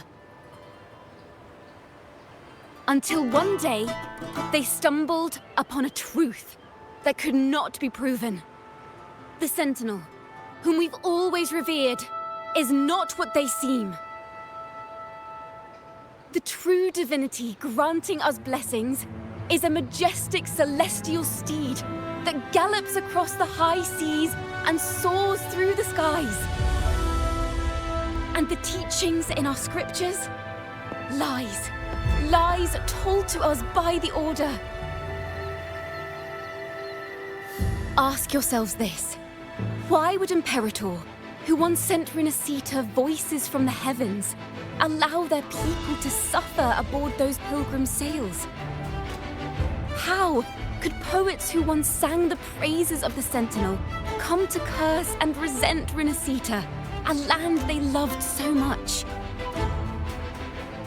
Until one day, they stumbled upon a truth that could not be proven. The Sentinel, whom we've always revered, is not what they seem. The true divinity granting us blessings is a majestic celestial steed that gallops across the high seas and soars through the skies. And the teachings in our scriptures? Lies. Lies told to us by the Order. Ask yourselves this. Why would Imperator, who once sent Renacita voices from the heavens, allow their people to suffer aboard those pilgrim sails? How could poets who once sang the praises of the Sentinel come to curse and resent Renacita, a land they loved so much?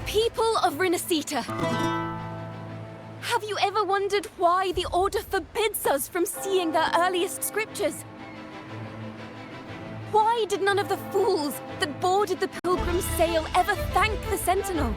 People of Renacita, have you ever wondered why the Order forbids us from seeing their earliest scriptures? Why did none of the fools that boarded the pilgrim's sail ever thank the Sentinel?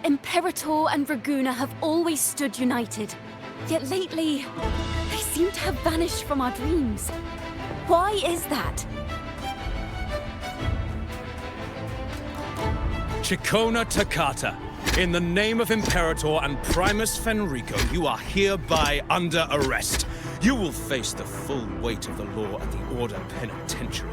Imperator and Raguna have always stood united, yet lately, they seem to have vanished from our dreams. Why is that? Chacona Takata, in the name of Imperator and Primus Fenrico, you are hereby under arrest. You will face the full weight of the law at the Order Penitentiary.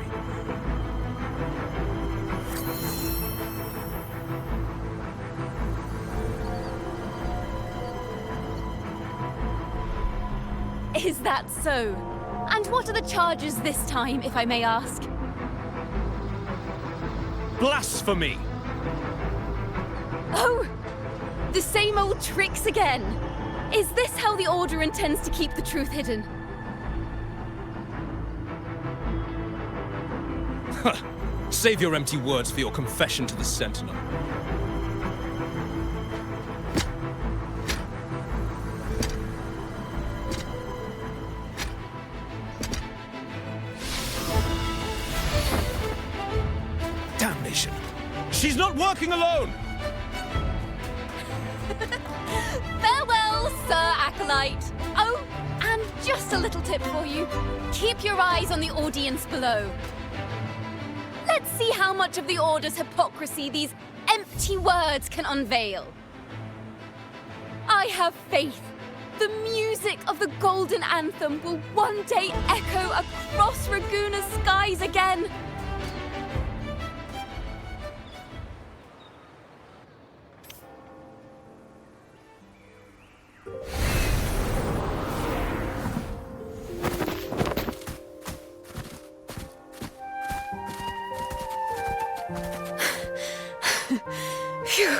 Is that so? And what are the charges this time, if I may ask? Blasphemy! Oh! The same old tricks again! Is this how the Order intends to keep the truth hidden? Save your empty words for your confession to the Sentinel. Damnation! She's not working alone! Farewell, Sir Acolyte! Oh, and just a little tip for you. Keep your eyes on the audience below. Let's see how much of the Order's hypocrisy these empty words can unveil. I have faith. The music of the Golden Anthem will one day echo across Raguna's skies again. Phew.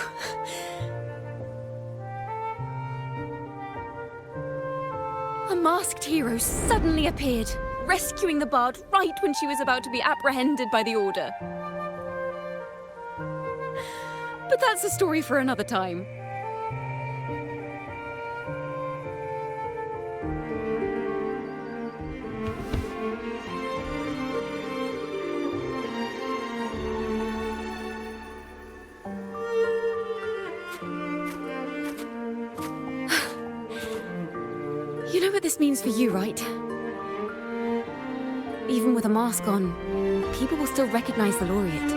A masked hero suddenly appeared, rescuing the bard right when she was about to be apprehended by the Order. But that's a story for another time. You know what this means for you, right? Even with a mask on, people will still recognize the laureate.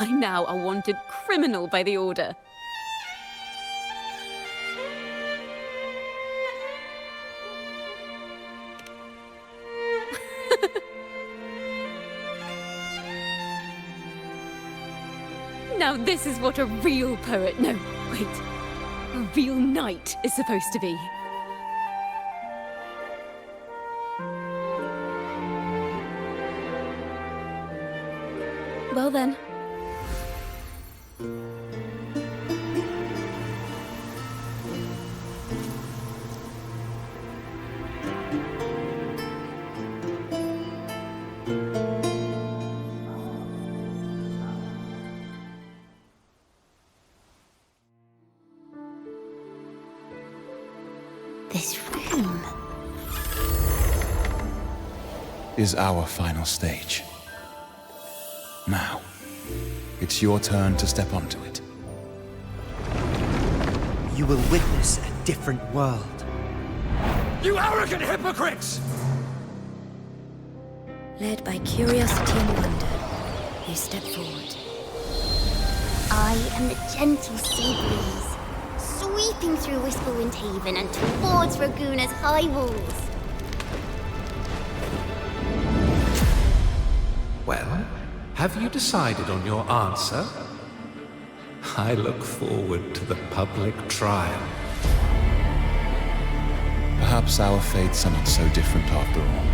I'm now a wanted criminal by the Order. Now this is what a real poet, no, wait, a real knight is supposed to be. Well then. This room is our final stage. Now, it's your turn to step onto it. You will witness a different world. You arrogant hypocrites! Led by curiosity and wonder, they step forward. I am the gentle sea breeze, sweeping through Whisperwind Haven and towards Raguna's high walls. Well, have you decided on your answer? I look forward to the public trial. Perhaps our fates are not so different after all.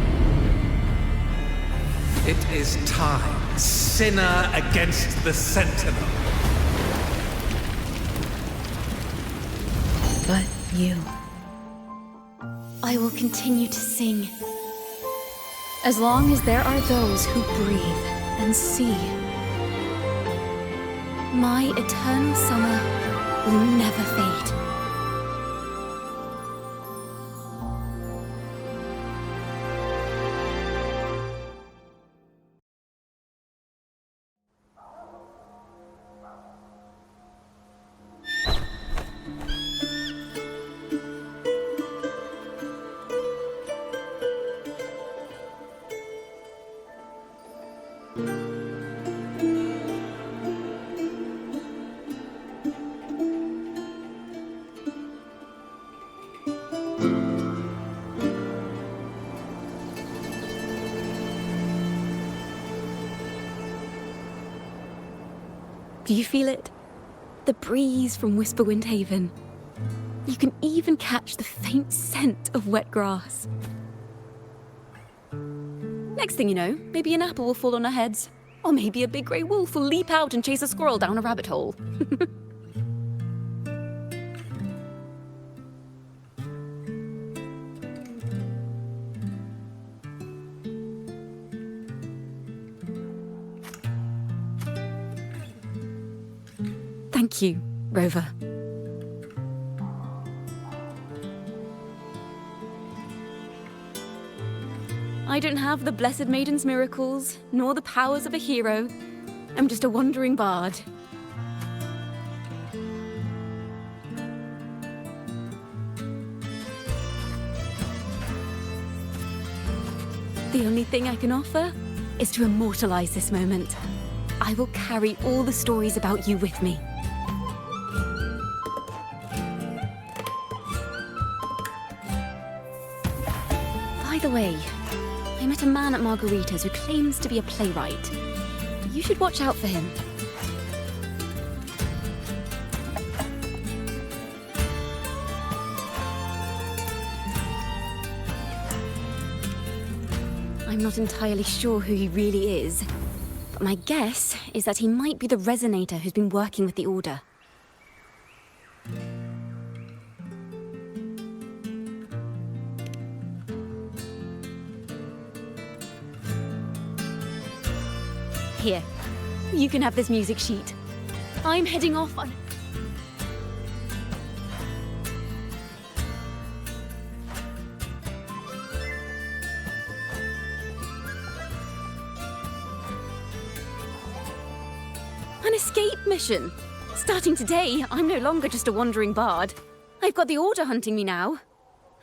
It is time, sinner against the Sentinel. But you. I will continue to sing. As long as there are those who breathe and see. My eternal summer will never fade. Do you feel it? The breeze from Whisperwind Haven. You can even catch the faint scent of wet grass. Next thing you know, maybe an apple will fall on our heads. Or maybe a big grey wolf will leap out and chase a squirrel down a rabbit hole. Thank you, Rover. I don't have the Blessed Maiden's miracles, nor the powers of a hero. I'm just a wandering bard. The only thing I can offer is to immortalize this moment. I will carry all the stories about you with me. By the way, I met a man at Margarita's who claims to be a playwright. You should watch out for him. I'm not entirely sure who he really is, but my guess is that he might be the resonator who's been working with the Order. Here, you can have this music sheet. I'm heading off on... an escape mission. Starting today, I'm no longer just a wandering bard. I've got the Order hunting me now.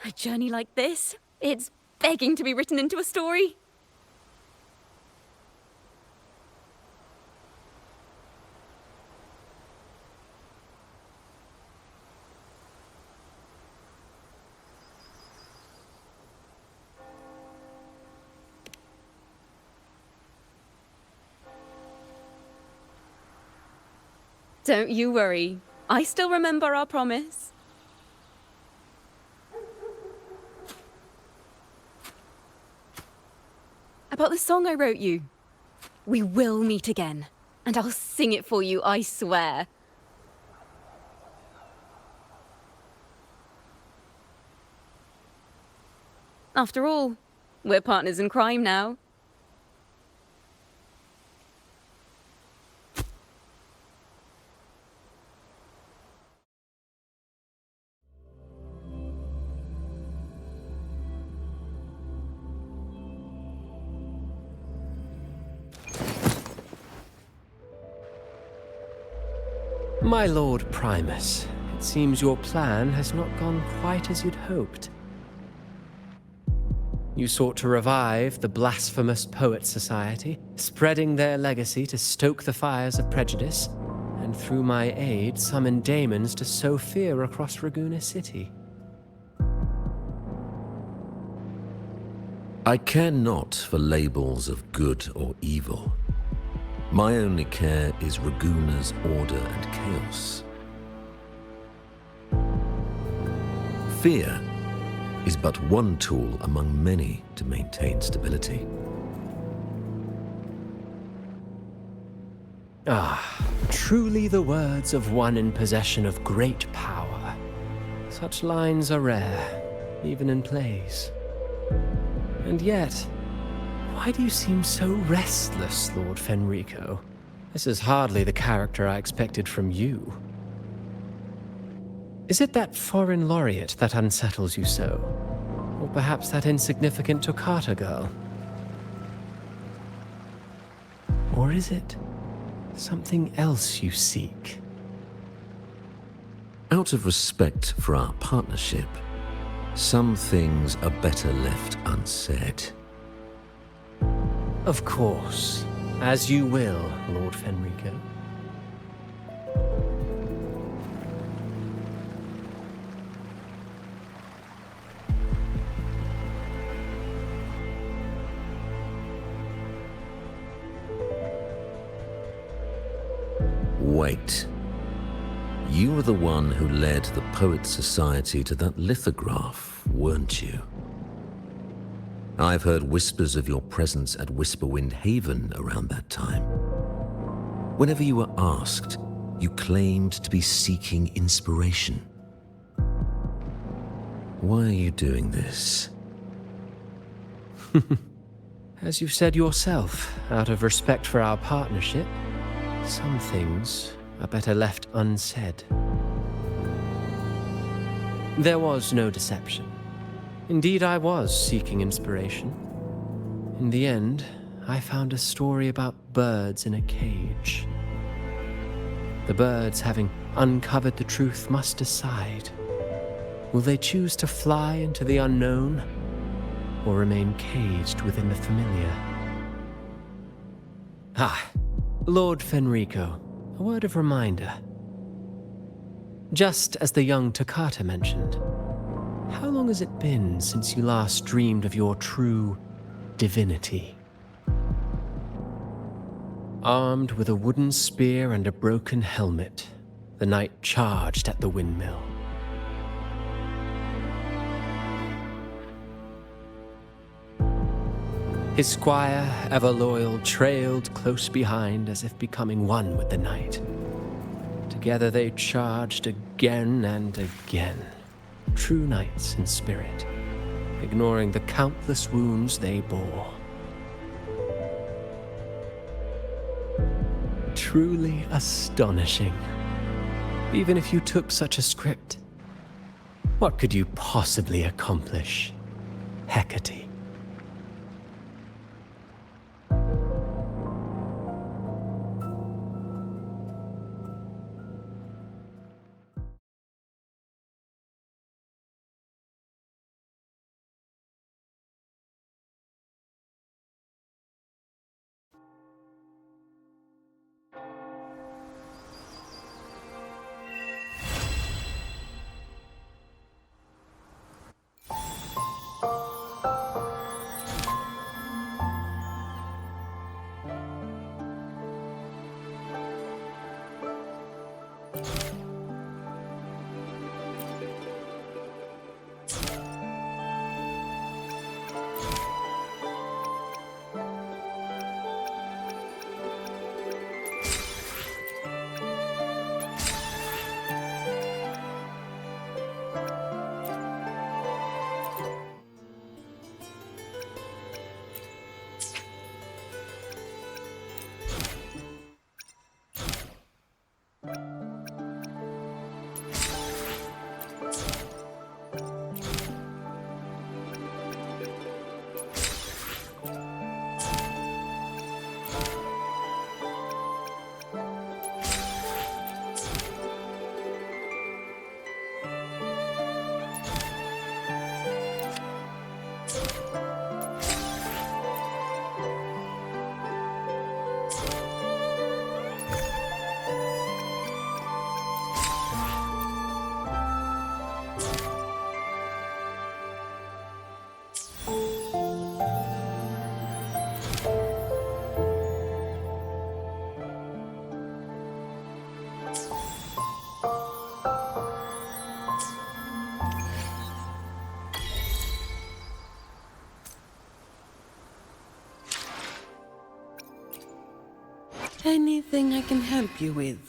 A journey like this, it's begging to be written into a story. Don't you worry. I still remember our promise. About the song I wrote you. We will meet again, and I'll sing it for you, I swear. After all, we're partners in crime now. My Lord Primus, it seems your plan has not gone quite as you'd hoped. You sought to revive the blasphemous Poet Society, spreading their legacy to stoke the fires of prejudice, and through my aid summon daemons to sow fear across Ragusa City. I care not for labels of good or evil. My only care is Ragusa's order and chaos. Fear is but one tool among many to maintain stability. Ah, truly the words of one in possession of great power. Such lines are rare, even in plays. And yet, why do you seem so restless, Lord Fenrico? This is hardly the character I expected from you. Is it that foreign laureate that unsettles you so? Or perhaps that insignificant Toccata girl? Or is it something else you seek? Out of respect for our partnership, some things are better left unsaid. Of course. As you will, Lord Fenrico. Wait. You were the one who led the Poets Society to that lithograph, weren't you? I've heard whispers of your presence at Whisperwind Haven around that time. Whenever you were asked, you claimed to be seeking inspiration. Why are you doing this? As you've said yourself, out of respect for our partnership, some things are better left unsaid. There was no deception. Indeed, I was seeking inspiration. In the end, I found a story about birds in a cage. The birds, having uncovered the truth, must decide. Will they choose to fly into the unknown, or remain caged within the familiar? Ah, Lord Fenrico, a word of reminder. Just as the young Toccata mentioned, how long has it been since you last dreamed of your true divinity? Armed with a wooden spear and a broken helmet, the knight charged at the windmill. His squire, ever loyal, trailed close behind as if becoming one with the knight. Together they charged again and again, true knights in spirit, ignoring the countless wounds they bore. Truly astonishing. Even if you took such a script, what could you possibly accomplish, Hecate? Anything I can help you with?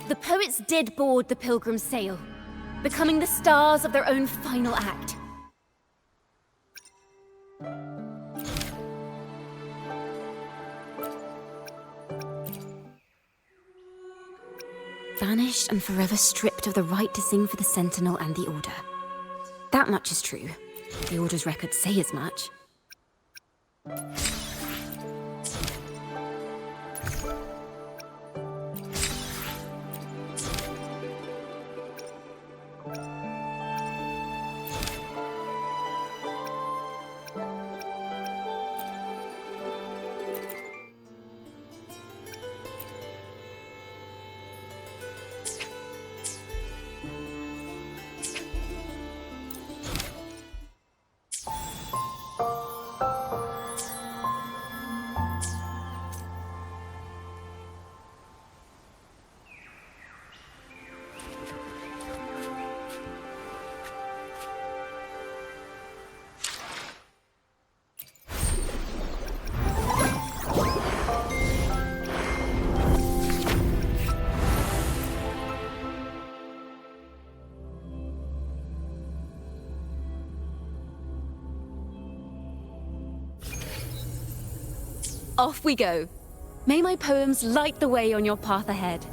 The poets did board the Pilgrim's sail, becoming the stars of their own final act. Vanished and forever stripped of the right to sing for the Sentinel and the Order. That much is true. The Order's records say as much. Off we go. May my poems light the way on your path ahead.